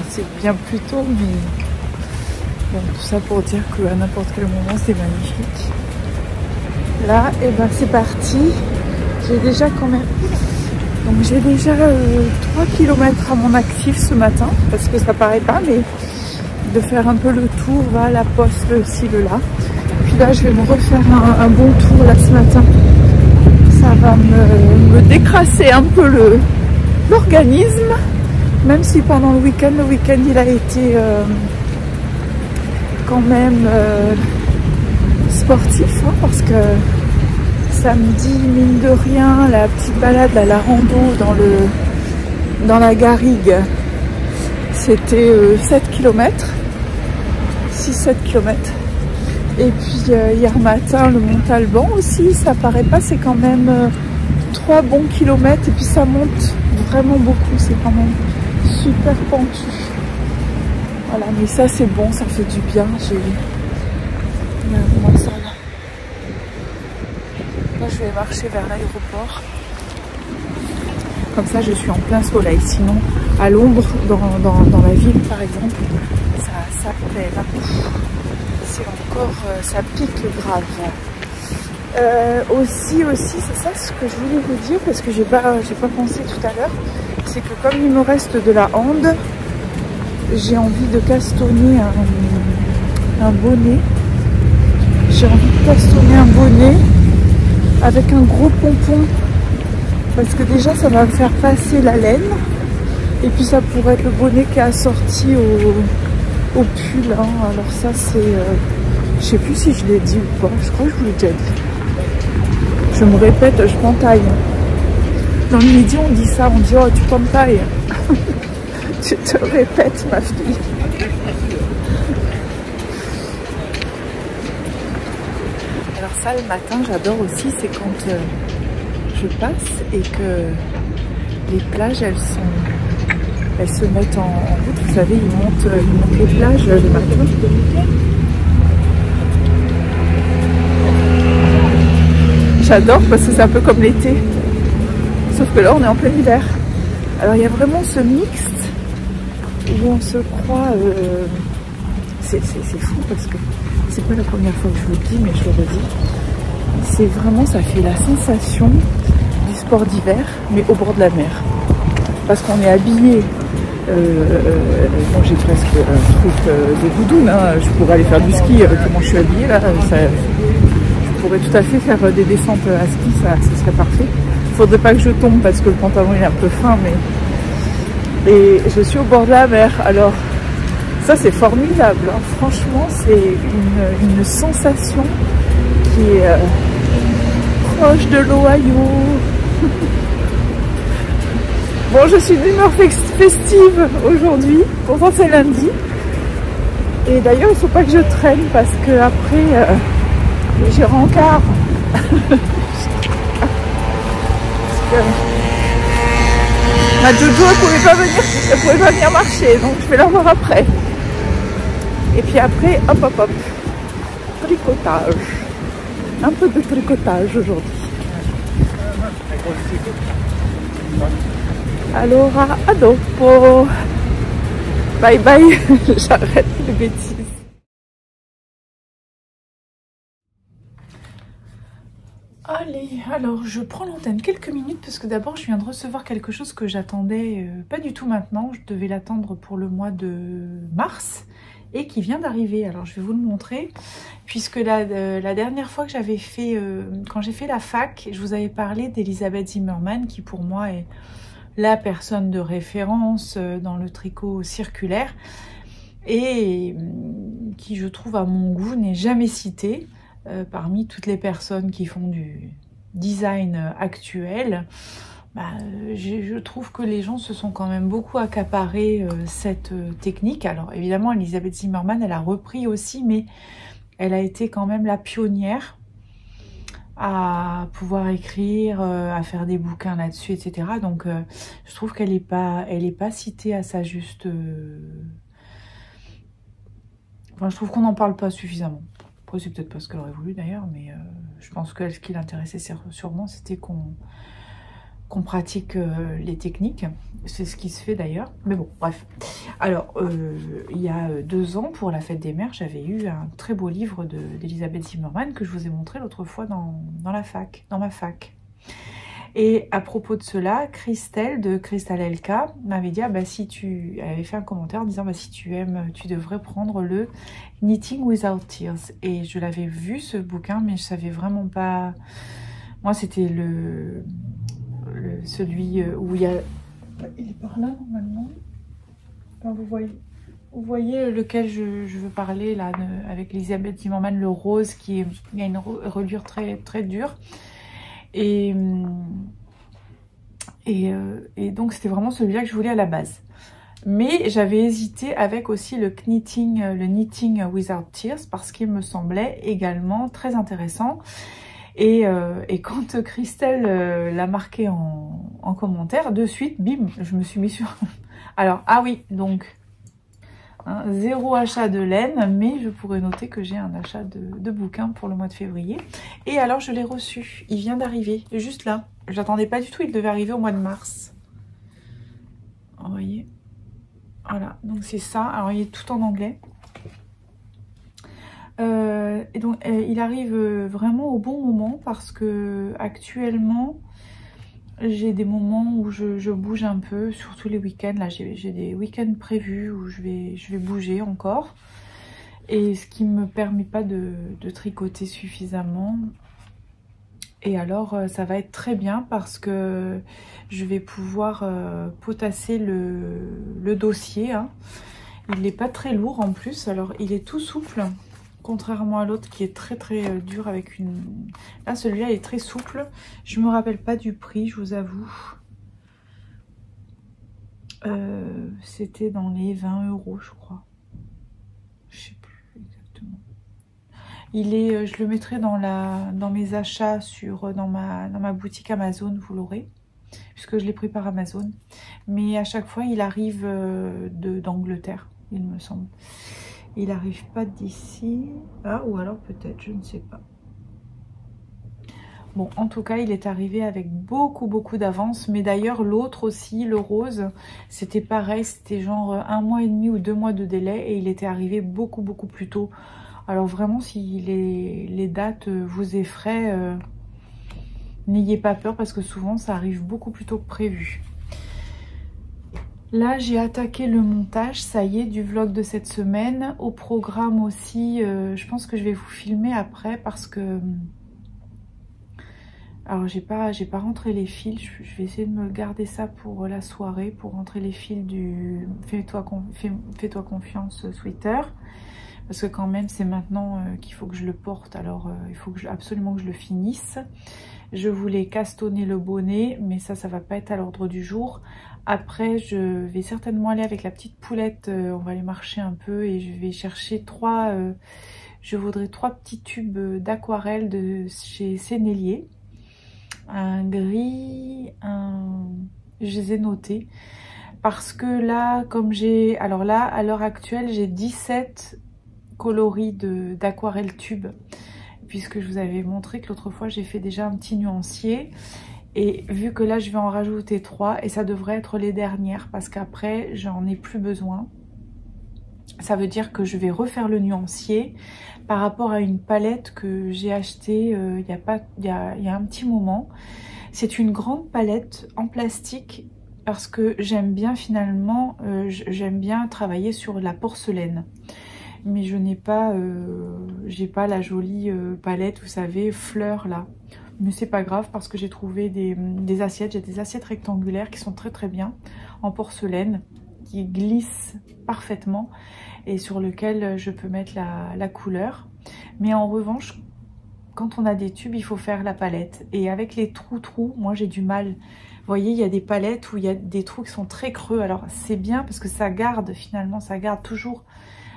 C'est bien plus tôt, mais bon, tout ça pour dire qu'à n'importe quel moment, c'est magnifique. Là, et ben c'est parti. J'ai déjà quand même... Donc j'ai déjà 3 km à mon actif ce matin, parce que ça paraît pas, mais de faire un peu le tour, va à la poste, le ci, le là. Puis là, je vais me refaire un bon tour là ce matin. Ça va me décrasser un peu l'organisme, même si pendant le week-end il a été quand même sportif, hein, parce que samedi, mine de rien, la petite balade, là, la rando dans la garrigue, c'était 7 km, 6-7 km. Et puis hier matin, le Mont-Alban aussi, ça paraît pas, c'est quand même 3 bons kilomètres. Et puis ça monte vraiment beaucoup, c'est quand même super pentu. Voilà, mais ça c'est bon, ça fait du bien. Regarde-moi ça là. Là je vais marcher vers l'aéroport. Comme ça je suis en plein soleil. Sinon à l'ombre dans la ville par exemple, ça plaît là. C'est encore, ça pique grave. Aussi, c'est ça ce que je voulais vous dire, parce que j'ai pas pensé tout à l'heure, c'est que comme il me reste de la hande, j'ai envie de castonner un bonnet. J'ai envie de castonner un bonnet avec un gros pompon, parce que déjà ça va me faire passer la laine, Et puis ça pourrait être le bonnet qui est assorti au pull. Hein. Alors ça c'est... je sais plus si je l'ai dit ou pas. Je crois que je vous l'ai déjà dit. Je me répète, je pentaille. Dans le midi on dit ça, on dit oh tu pentailles. Tu te répètes ma fille. Alors ça le matin j'adore aussi, c'est quand je passe et que les plages elles se mettent en route. Vous savez, ils montent les plages le matin. J'adore parce que c'est un peu comme l'été. Sauf que là on est en plein hiver. Alors il y a vraiment ce mixte où on se croit... c'est fou parce que c'est pas la première fois que je vous le dis, mais je le redis. C'est vraiment, ça fait la sensation du sport d'hiver, mais au bord de la mer. Parce qu'on est habillé. Bon, j'ai presque un truc de doudoune, hein. Je pourrais aller faire du ski comment je suis habillée là. Je pourrais tout à fait faire des descentes à ski, ça serait parfait. Il faudrait pas que je tombe parce que le pantalon il est un peu fin, mais... Et je suis au bord de la mer, alors ça c'est formidable, hein. Franchement c'est une sensation qui est proche de l'Ohio. Bon, je suis d'humeur festive aujourd'hui, pourtant c'est lundi. Et d'ailleurs il ne faut pas que je traîne parce que après j'ai rencard. Ma Jojo elle pouvait pas venir marcher, donc je vais la voir après. Et puis après, hop, tricotage. Un peu de tricotage aujourd'hui. Allora, a dopo. Bye bye, j'arrête les bêtises. Allez, alors je prends l'antenne quelques minutes parce que d'abord je viens de recevoir quelque chose que j'attendais pas du tout maintenant. Je devais l'attendre pour le mois de mars et qui vient d'arriver. Alors je vais vous le montrer puisque la dernière fois que j'avais fait, quand j'ai fait la fac, je vous avais parlé d'Elisabeth Zimmermann qui pour moi est la personne de référence dans le tricot circulaire et qui je trouve à mon goût n'est jamais citée. Parmi toutes les personnes qui font du design actuel, je trouve que les gens se sont quand même beaucoup accaparés cette technique. Alors évidemment, Elisabeth Zimmermann, elle a repris aussi, mais elle a été quand même la pionnière à pouvoir écrire, à faire des bouquins là-dessus, etc. Donc je trouve qu'elle n'est pas citée à sa juste... Enfin, je trouve qu'on n'en parle pas suffisamment. C'est peut-être pas ce qu'elle aurait voulu d'ailleurs, mais je pense que ce qui l'intéressait sûrement, c'était qu'on pratique les techniques. C'est ce qui se fait d'ailleurs. Mais bon, bref. Alors, il y a 2 ans, pour la fête des mères, j'avais eu un très beau livre d'Elisabeth Zimmermann que je vous ai montré l'autre fois dans ma fac. Et à propos de cela, Christelle de Crystal LK m'avait dit, elle avait fait un commentaire en disant, si tu aimes, tu devrais prendre le Knitting Without Tears. Et je l'avais vu ce bouquin, mais je savais vraiment pas. Moi, c'était celui où il y a. Il est par là normalement. Enfin, vous voyez lequel je veux parler là, avec Elisabeth Zimmermann, le rose il y a une reliure très très dure. Et donc c'était vraiment celui-là que je voulais à la base. Mais j'avais hésité avec aussi le Knitting Without Tears parce qu'il me semblait également très intéressant. Et quand Christelle l'a marqué en commentaire, de suite, bim, je me suis mis sur... Alors, ah oui, donc, 0 achat de laine, mais je pourrais noter que j'ai un achat de bouquin pour le mois de février. Et alors, je l'ai reçu. Il vient d'arriver, juste là. Je l'attendais pas du tout, il devait arriver au mois de mars. Vous voyez ? Voilà, donc c'est ça. Alors, il est tout en anglais. Et donc, il arrive vraiment au bon moment parce que actuellement, j'ai des moments où je bouge un peu, surtout les week-ends. Là, j'ai des week-ends prévus où je vais bouger encore. Et ce qui ne me permet pas de tricoter suffisamment. Et alors ça va être très bien parce que je vais pouvoir potasser le dossier, hein. Il n'est pas très lourd en plus, alors il est tout souple, contrairement à l'autre qui est très dur avec une... Là celui-là est très souple, je me rappelle pas du prix, je vous avoue. C'était dans les 20 € je crois. Je sais plus exactement. Il est, je le mettrai dans mes achats dans ma boutique Amazon, vous l'aurez, puisque je l'ai pris par Amazon. Mais à chaque fois, il arrive d'Angleterre, il me semble. Il n'arrive pas d'ici. Ah, ou alors peut-être, je ne sais pas. Bon, en tout cas, il est arrivé avec beaucoup d'avance. Mais d'ailleurs, l'autre aussi, le rose, c'était pareil. C'était genre 1 mois et demi ou 2 mois de délai. Et il était arrivé beaucoup plus tôt. Alors vraiment, si les dates vous effraient, n'ayez pas peur parce que souvent, ça arrive beaucoup plus tôt que prévu. Là, j'ai attaqué le montage, ça y est, du vlog de cette semaine. Au programme aussi, je pense que je vais vous filmer après parce que... Alors, j'ai pas rentré les fils, je vais essayer de me garder ça pour la soirée, pour rentrer les fils du Fais-toi confiance sweater. Parce que quand même, c'est maintenant qu'il faut que je le porte, alors il faut absolument que je le finisse. Je voulais castonner le bonnet, mais ça va pas être à l'ordre du jour. Après, je vais certainement aller avec la petite poulette, on va aller marcher un peu et je vais chercher je voudrais 3 petits tubes d'aquarelle de chez Sennelier. Un gris, je les ai notés. Parce que là, alors là, à l'heure actuelle, j'ai 17 coloris d'aquarelle tube. Puisque je vous avais montré que l'autre fois, j'ai fait déjà un petit nuancier. Et vu que là, je vais en rajouter 3 et ça devrait être les dernières parce qu'après, j'en ai plus besoin. Ça veut dire que je vais refaire le nuancier par rapport à une palette que j'ai achetée il y a un petit moment. C'est une grande palette en plastique parce que j'aime bien finalement, j'aime bien travailler sur la porcelaine. Mais je n'ai pas, j'ai pas la jolie palette, vous savez, fleurs là. Mais c'est pas grave parce que j'ai trouvé des assiettes, j'ai des assiettes rectangulaires qui sont très bien en porcelaine, qui glissent parfaitement et sur lequel je peux mettre la couleur. Mais en revanche, quand on a des tubes, il faut faire la palette. Et avec les trous, moi j'ai du mal. Vous voyez, il y a des palettes où il y a des trous qui sont très creux. Alors c'est bien parce que ça garde finalement, ça garde toujours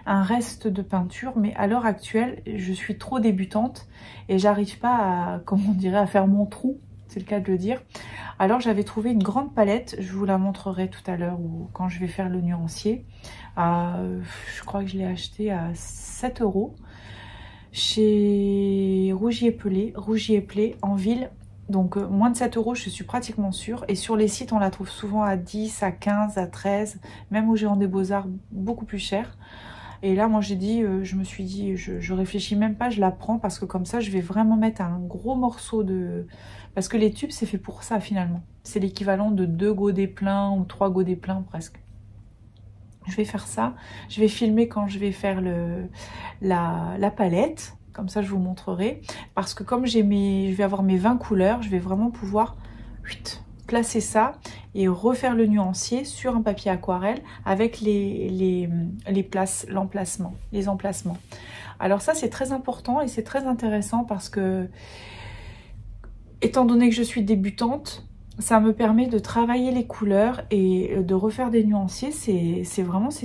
un reste de peinture. Mais à l'heure actuelle, je suis trop débutante et j'arrive pas à, comment on dirait, à faire mon trou. C'est le cas de le dire. Alors j'avais trouvé une grande palette, je vous la montrerai tout à l'heure ou quand je vais faire le nuancier. Je crois que je l'ai acheté à 7 € chez Rougier Play en ville. Donc moins de 7 € je suis pratiquement sûre. Et sur les sites on la trouve souvent à 10, à 15, à 13, même au Géant des Beaux-Arts beaucoup plus cher. Et là moi j'ai dit, je me suis dit, je réfléchis même pas, je la prends parce que comme ça je vais vraiment mettre un gros morceau de... Parce que les tubes c'est fait pour ça finalement. C'est l'équivalent de 2 godets pleins ou 3 godets pleins presque. Je vais faire ça, je vais filmer quand je vais faire la palette, comme ça je vous montrerai. Parce que comme je vais avoir mes 20 couleurs, je vais vraiment pouvoir placer ça et refaire le nuancier sur un papier aquarelle avec les emplacements. Alors ça c'est très important et c'est très intéressant parce que, étant donné que je suis débutante, ça me permet de travailler les couleurs et de refaire des nuanciers. C'est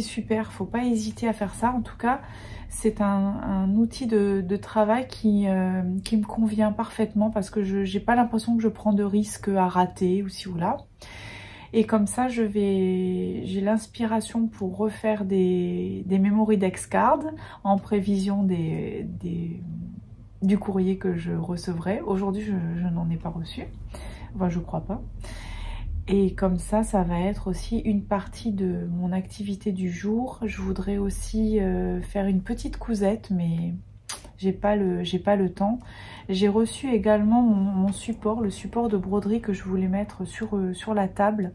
super, faut pas hésiter à faire ça. En tout cas, c'est un outil de travail qui me convient parfaitement parce que je n'ai pas l'impression que je prends de risques à rater ou ci ou là. Et comme ça, j'ai l'inspiration pour refaire des memory dex cards en prévision du courrier que je recevrai. Aujourd'hui, je n'en ai pas reçu. Enfin, je crois pas. Et comme ça, ça va être aussi une partie de mon activité du jour. Je voudrais aussi faire une petite cousette, mais j'ai pas le temps. J'ai reçu également mon support, le support de broderie que je voulais mettre sur la table.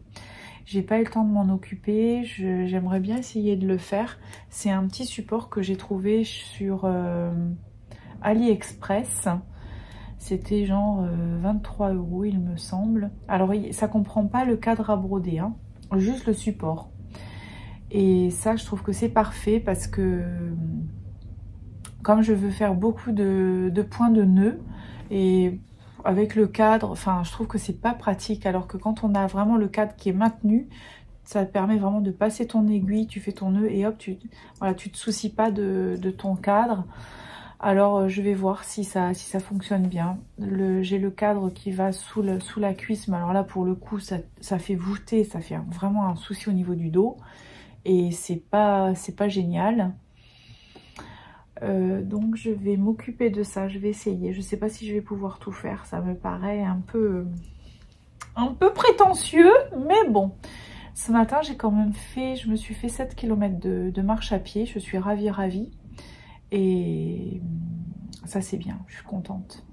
J'ai pas eu le temps de m'en occuper. J'aimerais bien essayer de le faire. C'est un petit support que j'ai trouvé sur AliExpress. C'était genre 23 € il me semble. Alors ça comprend pas le cadre à broder, hein, juste le support. Et ça je trouve que c'est parfait parce que comme je veux faire beaucoup de points de nœuds et avec le cadre, enfin je trouve que c'est pas pratique, alors que quand on a vraiment le cadre qui est maintenu, ça te permet vraiment de passer ton aiguille, tu fais ton nœud et hop, voilà, tu te soucies pas de ton cadre. Alors je vais voir si ça fonctionne bien. J'ai le cadre qui va sous la cuisse, mais alors là pour le coup ça fait voûter, ça fait vraiment un souci au niveau du dos et c'est pas génial. Donc je vais m'occuper de ça, je vais essayer. Je sais pas si je vais pouvoir tout faire, ça me paraît un peu prétentieux, mais bon. Ce matin j'ai quand même je me suis fait 7 km de marche à pied, je suis ravie. Et ça c'est bien, je suis contente,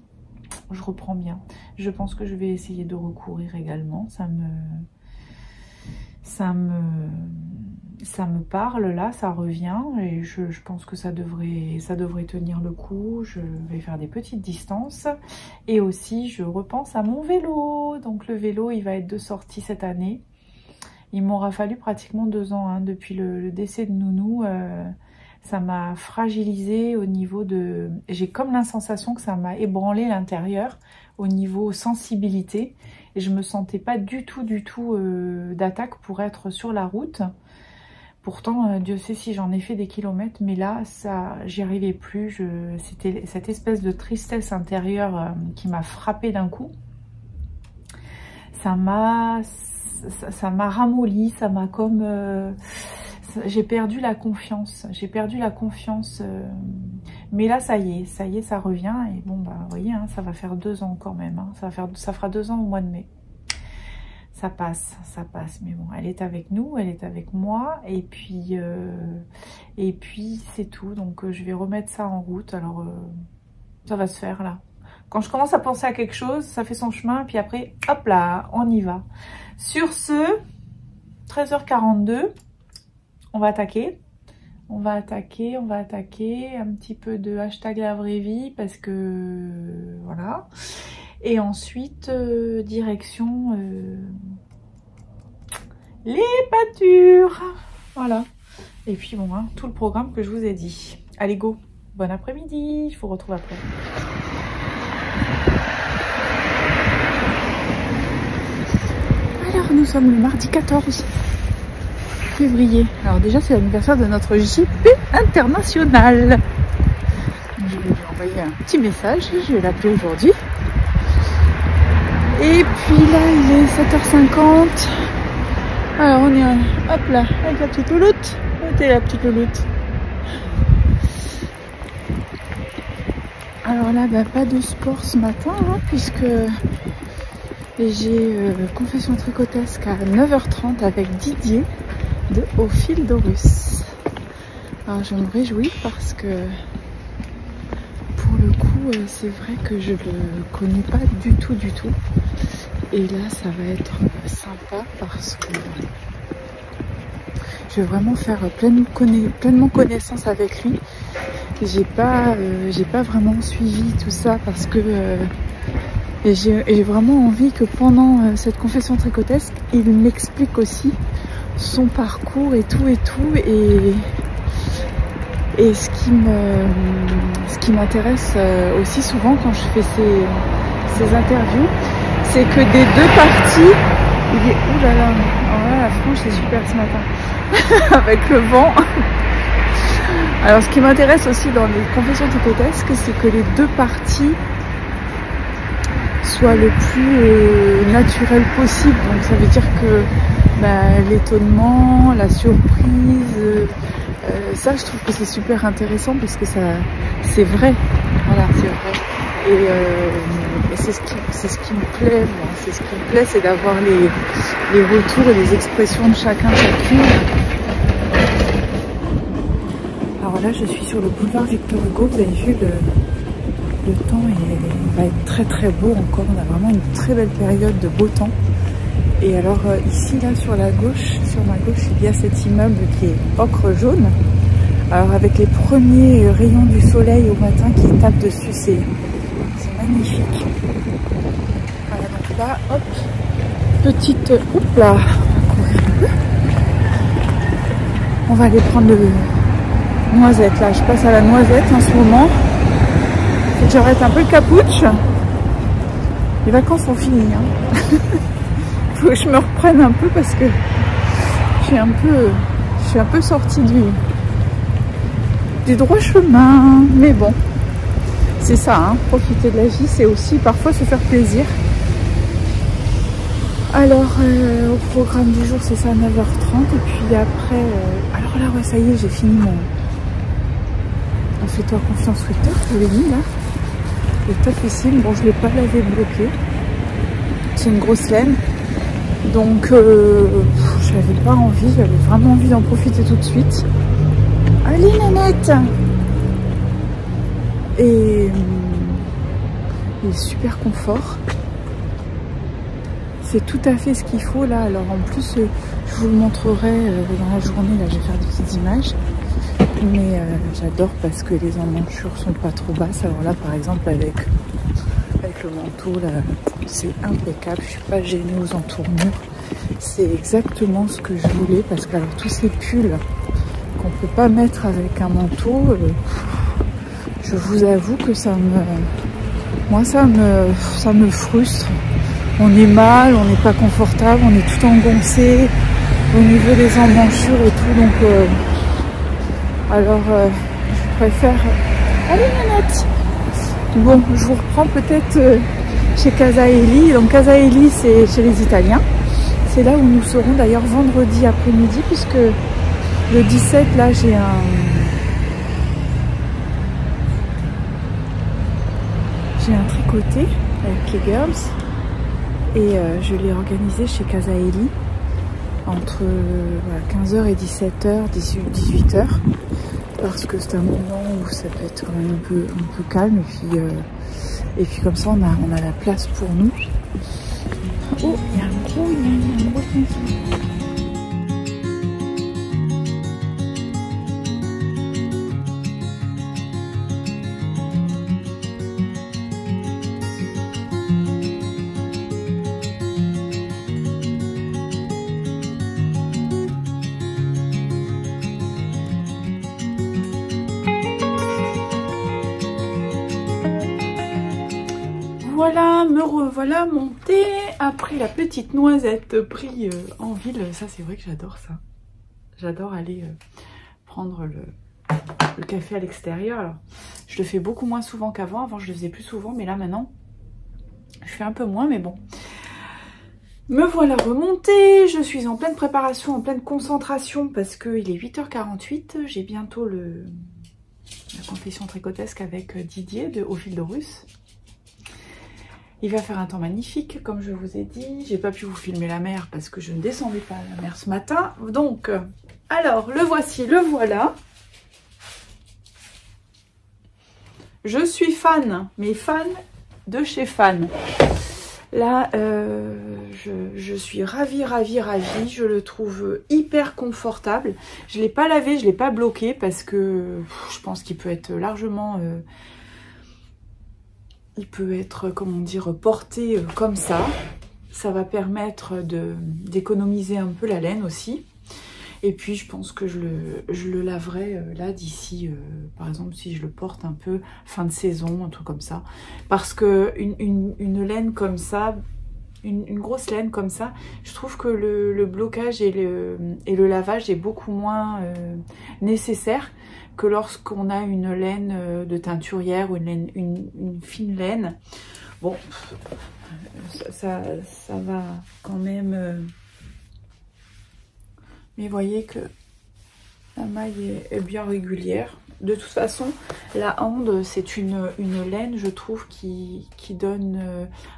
je reprends bien. Je pense que je vais essayer de recourir également, ça me parle là, ça revient et je pense que ça devrait tenir le coup. Je vais faire des petites distances et aussi je repense à mon vélo. Donc le vélo il va être de sortie cette année. Il m'aura fallu pratiquement 2 ans hein, depuis le décès de Nounou. Ça m'a fragilisé au niveau de... J'ai comme la sensation que ça m'a ébranlé l'intérieur au niveau sensibilité. Et je me sentais pas du tout d'attaque pour être sur la route. Pourtant, Dieu sait si j'en ai fait des kilomètres. Mais là, j'y arrivais plus. C'était cette espèce de tristesse intérieure qui m'a frappée d'un coup. Ça m'a ramolli, ça m'a comme... j'ai perdu la confiance, mais là ça y est, ça revient et bon bah vous voyez, hein, ça va faire 2 ans quand même, hein, ça fera 2 ans au mois de mai. Ça passe, mais bon, elle est avec nous, elle est avec moi et puis c'est tout, donc je vais remettre ça en route, alors ça va se faire là. Quand je commence à penser à quelque chose, ça fait son chemin, puis après, hop là, on y va. Sur ce, 13h42, on va attaquer un petit peu de hashtag la vraie vie parce que voilà. Et ensuite direction les pâtures. Voilà. Et puis bon, hein, tout le programme que je vous ai dit. Allez go, bon après-midi, je vous retrouve après. Alors nous sommes le mardi 14 février. Alors déjà c'est l'anniversaire de notre JP international. Je vais lui envoyer un petit message, je vais l'appeler aujourd'hui. Et puis là il est 7h50. Alors on est hop là avec la petite louloute. Mettez la petite louloute. Alors là bah, pas de sport ce matin hein, puisque j'ai confession tricotesque à 9h30 avec Didier de Au fil d'Horus. Alors je me réjouis parce que pour le coup c'est vrai que je le connais pas du tout. Et là ça va être sympa parce que je vais vraiment faire pleinement connaissance avec lui. J'ai pas vraiment suivi tout ça parce que j'ai vraiment envie que pendant cette confession tricotesque il m'explique aussi son parcours et tout et ce qui m'intéresse aussi souvent quand je fais ces interviews, c'est que des 2 parties il est oulala, alors là la frange est super ce matin avec le vent. Alors ce qui m'intéresse aussi dans les confessions tricotesques, c'est que les 2 parties soient le plus naturel possible. Donc ça veut dire que l'étonnement, la surprise, ça je trouve que c'est super intéressant parce que c'est vrai, voilà, c'est vrai. Et c'est ce qui me plaît, moi. C'est ce qui me plaît, c'est d'avoir les retours et les expressions de chacune. Alors là je suis sur le boulevard Victor Hugo, vous avez vu le temps va être très beau encore, on a vraiment une très belle période de beau temps. Et alors ici là sur ma gauche il y a cet immeuble qui est ocre jaune. Alors avec les premiers rayons du soleil au matin qui tapent dessus, c'est magnifique. Voilà, donc là, hop, petite, hop là, on va aller prendre le noisette. Là, je passe à la noisette en ce moment. Faut que j'arrête un peu le capouche. Les vacances sont finies. Hein. Faut que je me reprenne un peu parce que je suis un peu sortie du droit chemin. Mais bon, c'est ça, hein, profiter de la vie, c'est aussi parfois se faire plaisir. Alors, au programme du jour, c'est ça, 9h30. Et puis après, alors là, ouais, ça y est, j'ai fini mon... On fait-toi confiance sweater, je l'ai mis là. Le topissime, bon, je l'ai pas lavé bloqué. C'est une grosse laine. Donc, j'avais pas envie, j'avais vraiment envie d'en profiter tout de suite. Allez, Nanette! Et il est super confort. C'est tout à fait ce qu'il faut là. Alors en plus, je vous le montrerai dans la journée. Là, je vais faire des petites images. Mais j'adore parce que les emmanchures sont pas trop basses. Alors là, par exemple, avec le manteau, là, c'est impeccable. Je suis pas gênée aux entournures. C'est exactement ce que je voulais parce que alors, tous ces pulls qu'on peut pas mettre avec un manteau, je vous avoue que ça me frustre. On est mal, on n'est pas confortable, on est tout engoncé au niveau des emmanchures et tout. Donc, je préfère... Allez, Nanette! Bon, je vous reprends peut-être chez Casa Eli. Donc, Casa Eli, c'est chez les Italiens. C'est là où nous serons d'ailleurs vendredi après-midi, puisque le 17, là, j'ai un tricoté avec les girls. Et je l'ai organisé chez Casa Eli entre 15h et 17h, 18h. Parce que c'est un moment où ça peut être quand même un peu calme. Et puis comme ça, on a la place pour nous. Oh, il y a un gros Voilà, me revoilà montée après la petite noisette prise en ville. Ça, c'est vrai que j'adore ça. J'adore aller prendre le café à l'extérieur. Alors, je le fais beaucoup moins souvent qu'avant. Avant, je le faisais plus souvent, mais là, maintenant, je fais un peu moins, mais bon. Me voilà remontée. Je suis en pleine préparation, en pleine concentration parce qu'il est 8h48. J'ai bientôt la confession tricotesque avec Didier Au fil de Russe. Il va faire un temps magnifique, comme je vous ai dit. J'ai pas pu vous filmer la mer parce que je ne descendais pas à la mer ce matin. Donc, alors, le voici, le voilà. Je suis fan, mais fan de chez Fan. Là, je suis ravie. Je le trouve hyper confortable. Je ne l'ai pas lavé, je ne l'ai pas bloqué parce que je pense qu'il peut être largement... il peut être, comment dire, porté comme ça. Ça va permettre d'économiser un peu la laine aussi. Et puis, je pense que je le laverai là d'ici, par exemple, si je le porte un peu fin de saison, un truc comme ça. Parce que une laine comme ça, une grosse laine comme ça, je trouve que le blocage et le lavage est beaucoup moins nécessaire que lorsqu'on a une laine de teinturière ou une fine laine. Bon, ça va quand même... mais voyez que la maille est bien régulière. De toute façon, la hande, c'est une laine, je trouve, qui donne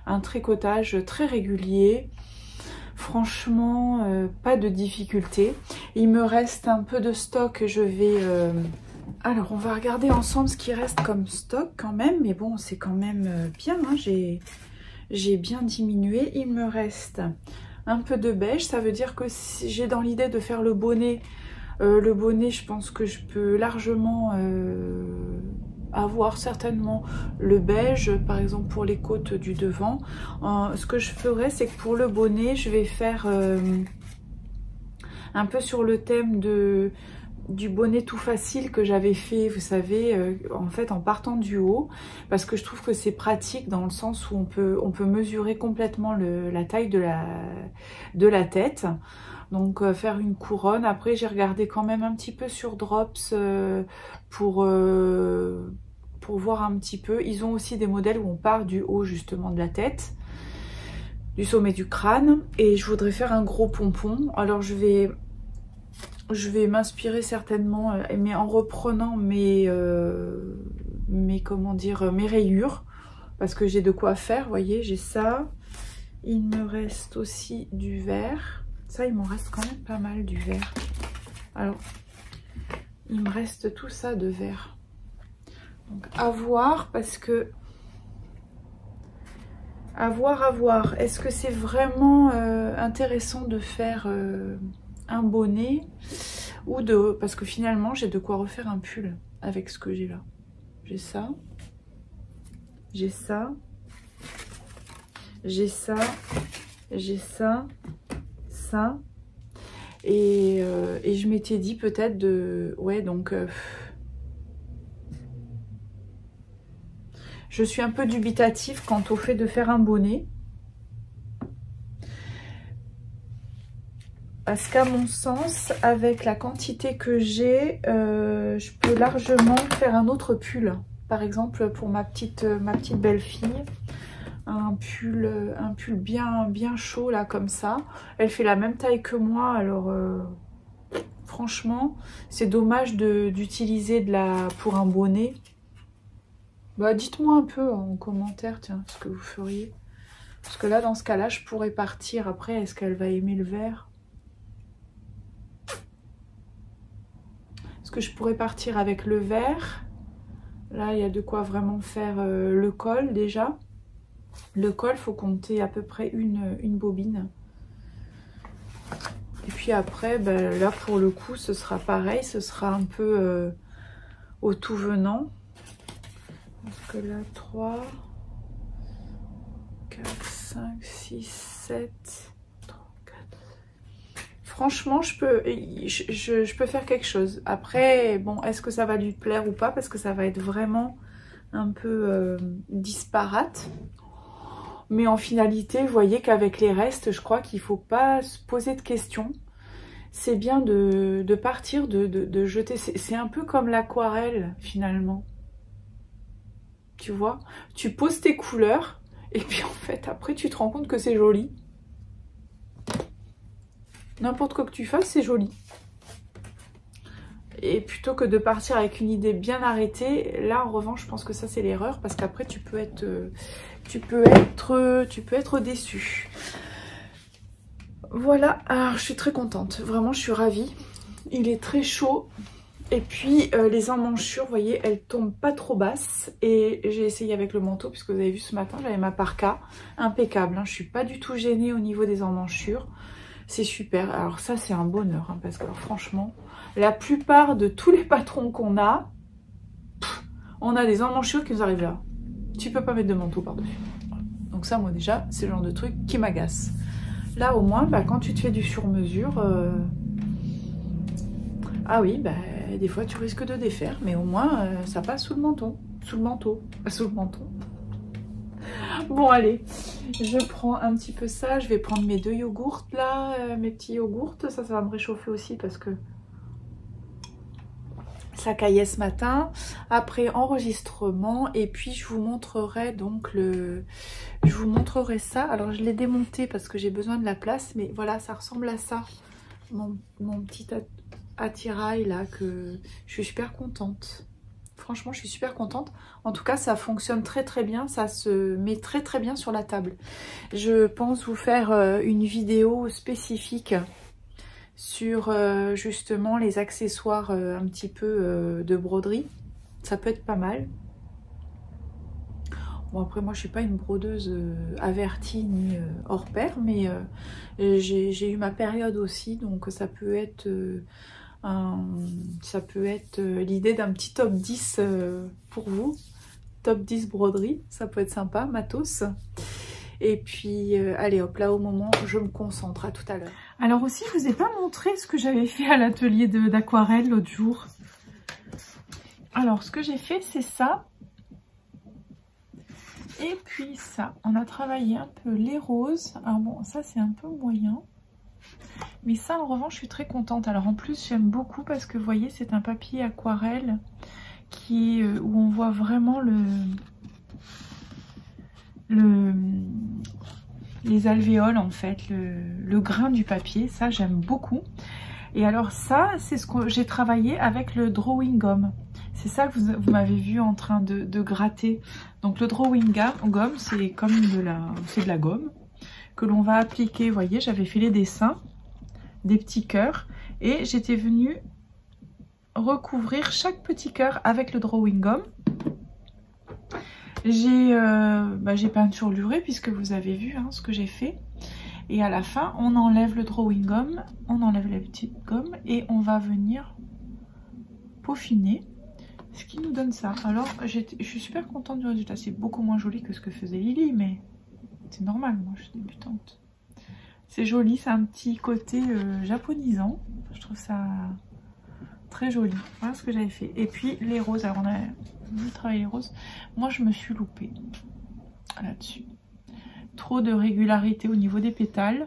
un tricotage très régulier. Franchement, pas de difficulté. Il me reste un peu de stock, je vais... Alors, on va regarder ensemble ce qui reste comme stock quand même. Mais bon, c'est quand même bien, hein. J'ai bien diminué. Il me reste un peu de beige. Ça veut dire que si j'ai dans l'idée de faire le bonnet, je pense que je peux largement avoir certainement le beige, par exemple pour les côtes du devant. Ce que je ferai, c'est que pour le bonnet, je vais faire un peu sur le thème du bonnet tout facile que j'avais fait, vous savez, en fait en partant du haut, parce que je trouve que c'est pratique dans le sens où on peut mesurer complètement la taille de la tête. Donc faire une couronne. Après j'ai regardé quand même un petit peu sur Drops pour voir un petit peu. Ils ont aussi des modèles où on part du haut justement de la tête, du sommet du crâne, et je voudrais faire un gros pompon. Alors je vais m'inspirer certainement, mais en reprenant mes comment dire, mes rayures, parce que j'ai de quoi faire. Vous voyez, j'ai ça. Il me reste aussi du vert. Ça, il m'en reste quand même pas mal du vert. Alors, il me reste tout ça de vert. Donc, à voir, parce que... À voir. Est-ce que c'est vraiment intéressant de faire un bonnet ou de... Parce que finalement, j'ai de quoi refaire un pull avec ce que j'ai là. J'ai ça. J'ai ça. J'ai ça. J'ai ça. Ça. Et je m'étais dit peut-être de... Ouais, donc... je suis un peu dubitative quant au fait de faire un bonnet. Parce qu'à mon sens, avec la quantité que j'ai, je peux largement faire un autre pull. Par exemple, pour ma petite belle-fille. Un pull bien chaud là comme ça. Elle fait la même taille que moi, alors franchement c'est dommage d'utiliser pour un bonnet. Bah dites-moi un peu en commentaire, tiens, ce que vous feriez, parce que là dans ce cas là je pourrais partir. Après, est-ce qu'elle va aimer le vert? Est-ce que je pourrais partir avec le vert? Là il y a de quoi vraiment faire le col déjà. Le col, faut compter à peu près une bobine. Et puis après, ben, là pour le coup, ce sera pareil. Ce sera un peu au tout venant. Parce que là, 3, 4, 5, 6, 7, 3, 4. Franchement, je peux faire quelque chose. Après, bon, est-ce que ça va lui plaire ou pas? Parce que ça va être vraiment un peu disparate. Mais en finalité, vous voyez qu'avec les restes, je crois qu'il ne faut pas se poser de questions. C'est bien de partir, de jeter. C'est un peu comme l'aquarelle, finalement. Tu vois? Tu poses tes couleurs, et puis en fait, après, tu te rends compte que c'est joli. N'importe quoi que tu fasses, c'est joli. Et plutôt que de partir avec une idée bien arrêtée, là, en revanche, je pense que ça, c'est l'erreur, parce qu'après, tu peux être déçu. Voilà, alors je suis très contente, vraiment je suis ravie. Il est très chaud et puis les emmanchures, vous voyez, elles tombent pas trop basses. Et j'ai essayé avec le manteau, puisque vous avez vu ce matin, j'avais ma parka, impeccable, hein. Je suis pas du tout gênée au niveau des emmanchures, c'est super. Alors ça c'est un bonheur, hein, parce que alors, franchement, la plupart de tous les patrons qu'on a, on a des emmanchures qui nous arrivent là. Tu peux pas mettre de manteau par-dessus. Donc ça, moi déjà, c'est le genre de truc qui m'agace. Là, au moins, bah, quand tu te fais du sur-mesure... Ah oui, bah, des fois, tu risques de défaire. Mais au moins, ça passe sous le menton. Sous le manteau. Sous le menton. Bon, allez. Je prends un petit peu ça. Je vais prendre mes 2 yogourts, là. Mes petits yogourts. Ça va me réchauffer aussi parce que... ça caillait ce matin. Après enregistrement, et puis je vous montrerai donc je vous montrerai ça. Alors je l'ai démonté parce que j'ai besoin de la place, mais voilà, ça ressemble à ça, mon petit attirail là, que je suis super contente. Franchement, je suis super contente. En tout cas, ça fonctionne très très bien, ça se met très très bien sur la table. Je pense vous faire une vidéo spécifique sur justement les accessoires un petit peu de broderie. Ça peut être pas mal. Bon, après moi je suis pas une brodeuse avertie ni hors pair, mais j'ai eu ma période aussi, donc ça peut être Ça peut être l'idée d'un petit top 10 pour vous. Top 10 broderie, ça peut être sympa, matos. Et puis, allez hop, là au moment, je me concentre, à tout à l'heure. Alors aussi, je vous ai pas montré ce que j'avais fait à l'atelier d'aquarelle l'autre jour. Alors, ce que j'ai fait, c'est ça. Et puis ça, on a travaillé un peu les roses. Alors bon, ça c'est un peu moyen. Mais ça, en revanche, je suis très contente. Alors en plus, j'aime beaucoup parce que, vous voyez, c'est un papier aquarelle qui, où on voit vraiment les alvéoles, en fait, le grain du papier. Ça, j'aime beaucoup. Et alors ça, c'est ce que j'ai travaillé avec le drawing gum. C'est ça que vous m'avez vu en train de gratter. Donc le drawing gum, c'est comme de la gomme que l'on va appliquer. Vous voyez, j'avais fait les dessins, des petits cœurs, et j'étais venue recouvrir chaque petit cœur avec le drawing gum. J'ai peinturluré puisque vous avez vu ce que j'ai fait. Et à la fin, on enlève le drawing gum, on enlève la petite gomme et on va venir peaufiner. Ce qui nous donne ça. Alors, je suis super contente du résultat. C'est beaucoup moins joli que ce que faisait Lily, mais c'est normal, moi je suis débutante. C'est joli, c'est un petit côté japonisant. Je trouve ça très joli. Voilà ce que j'avais fait. Et puis les roses, alors on a travaillé les roses. Moi je me suis loupée là-dessus. Trop de régularité au niveau des pétales.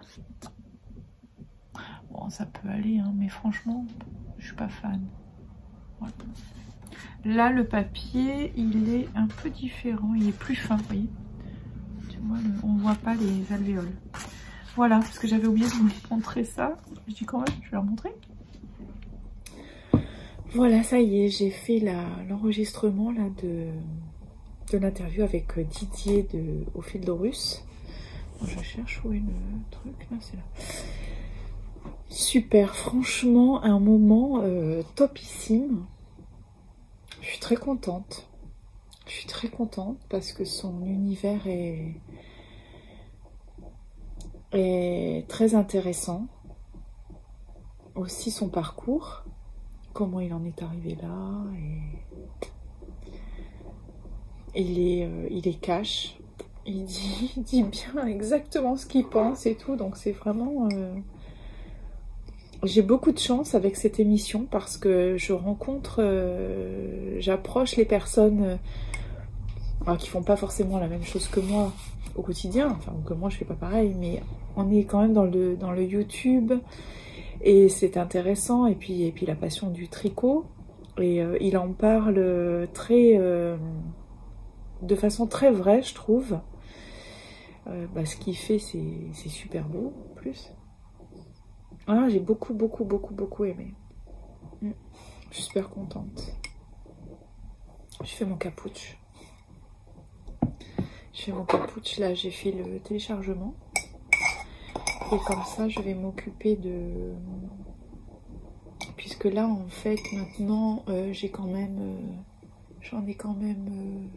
Bon, ça peut aller, hein, mais franchement, je suis pas fan. Voilà. Là, le papier, il est un peu différent. Il est plus fin, vous voyez. Tu vois, on voit pas les alvéoles. Voilà, parce que j'avais oublié de vous montrer ça. Je dis quand même, je vais leur montrer. Voilà, ça y est, j'ai fait l'enregistrement là de l'interview avec Didier au fil d'Horus. Je cherche où est le truc, là, c'est là. Super, franchement, un moment topissime. Je suis très contente. Je suis très contente parce que son univers est très intéressant. Aussi son parcours, comment il en est arrivé là. Et il est cash. Il dit bien exactement ce qu'il pense et tout. Donc c'est vraiment... J'ai beaucoup de chance avec cette émission parce que je rencontre, j'approche les personnes qui font pas forcément la même chose que moi au quotidien, enfin que moi je fais pas pareil, mais on est quand même dans le YouTube et c'est intéressant. Et puis la passion du tricot, et il en parle de façon très vraie, je trouve. Ce qu'il fait, c'est super beau en plus. Ah, j'ai beaucoup aimé. Je suis super contente. Je fais mon capouche. Là, j'ai fait le téléchargement. Et comme ça, je vais m'occuper de... Puisque là, en fait, maintenant, j'en ai quand même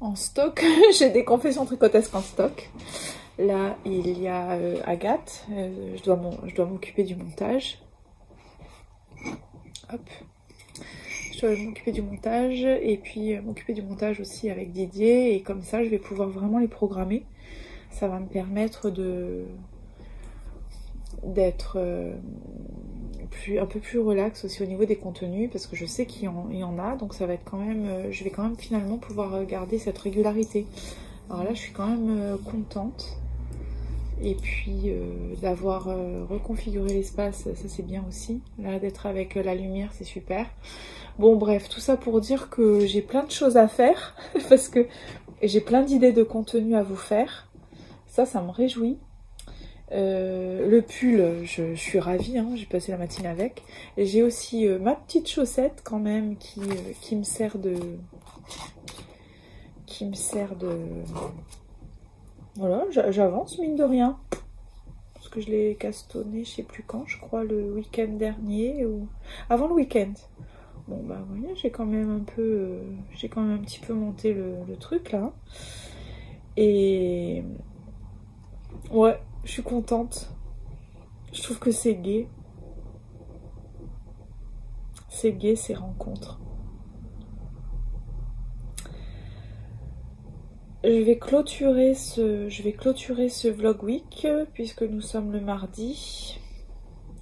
en stock. J'ai des confessions tricotesques en stock. Là, il y a Agathe. Je dois m'occuper du montage. Hop. Je dois m'occuper du montage. Et puis m'occuper du montage aussi avec Didier. Et comme ça, je vais pouvoir vraiment les programmer. Ça va me permettre d'être un peu plus relax aussi au niveau des contenus. Parce que je sais qu'il y en a. Donc ça va être quand même... je vais quand même finalement pouvoir garder cette régularité. Alors là, je suis quand même contente. Et puis d'avoir reconfiguré l'espace, ça c'est bien aussi. Là, d'être avec la lumière, c'est super. Bon, bref, tout ça pour dire que j'ai plein de choses à faire. Parce que j'ai plein d'idées de contenu à vous faire. Ça me réjouit. Le pull, je suis ravie, hein, j'ai passé la matinée avec. Et j'ai aussi ma petite chaussette quand même qui me sert de... Voilà, j'avance mine de rien. Parce que je l'ai castonné, je sais plus quand, je crois le week-end dernier ou avant le week-end. Bon bah vous voyez, j'ai quand même un petit peu monté le truc là. Et ouais, je suis contente. Je trouve que c'est gai. C'est gai ces rencontres. Je vais clôturer ce vlog week puisque nous sommes le mardi.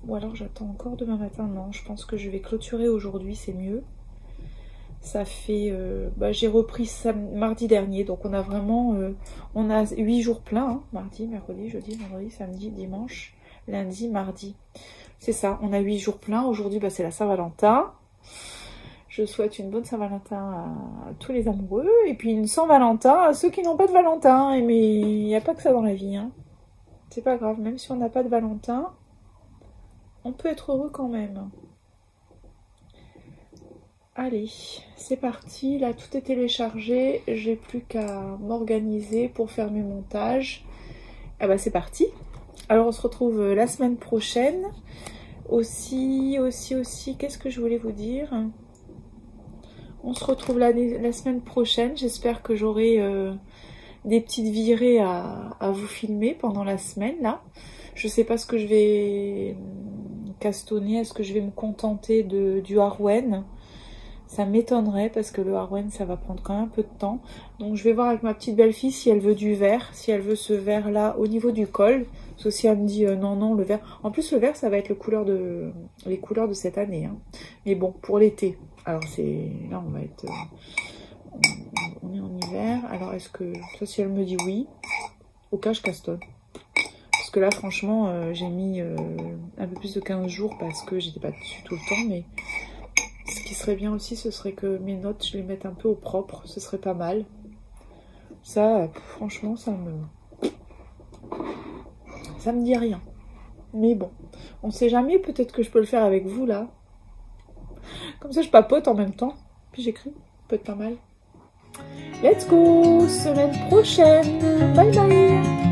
Ou alors j'attends encore demain matin. Non, je pense que je vais clôturer aujourd'hui, c'est mieux. Ça fait... j'ai repris ça mardi dernier, donc on a vraiment... on a 8 jours pleins, hein, mardi, mercredi, jeudi, vendredi, samedi, dimanche, lundi, mardi. C'est ça, on a 8 jours pleins. Aujourd'hui, c'est la Saint-Valentin. Je souhaite une bonne Saint-Valentin à tous les amoureux. Et puis une Saint-Valentin à ceux qui n'ont pas de Valentin. Mais il n'y a pas que ça dans la vie. Hein. C'est pas grave, même si on n'a pas de Valentin, on peut être heureux quand même. Allez, c'est parti. Là, tout est téléchargé. J'ai plus qu'à m'organiser pour faire mes montages. Ah bah c'est parti. Alors on se retrouve la semaine prochaine. Aussi, qu'est-ce que je voulais vous dire? On se retrouve la semaine prochaine. J'espère que j'aurai des petites virées à vous filmer pendant la semaine là. Je sais pas ce que je vais castonner. Est-ce que je vais me contenter du Arwen? Ça m'étonnerait parce que le Arwen ça va prendre quand même un peu de temps. Donc je vais voir avec ma petite belle-fille si elle veut du vert, si elle veut ce vert là au niveau du col. Sauf si elle me dit non le vert. En plus le vert ça va être les couleurs de cette année. Hein. Mais bon pour l'été. Alors c'est là on va être on est en hiver. Alors est-ce que ça si elle me dit oui, au cas je castonne. Parce que là franchement j'ai mis un peu plus de 15 jours parce que j'étais pas dessus tout le temps mais... Ce qui serait bien aussi, ce serait que mes notes, je les mette un peu au propre. Ce serait pas mal. Ça, franchement, ça me dit rien. Mais bon, on sait jamais. Peut-être que je peux le faire avec vous, là. Comme ça, je papote en même temps. Puis j'écris. Peut être pas mal. Let's go! Semaine prochaine! Bye bye!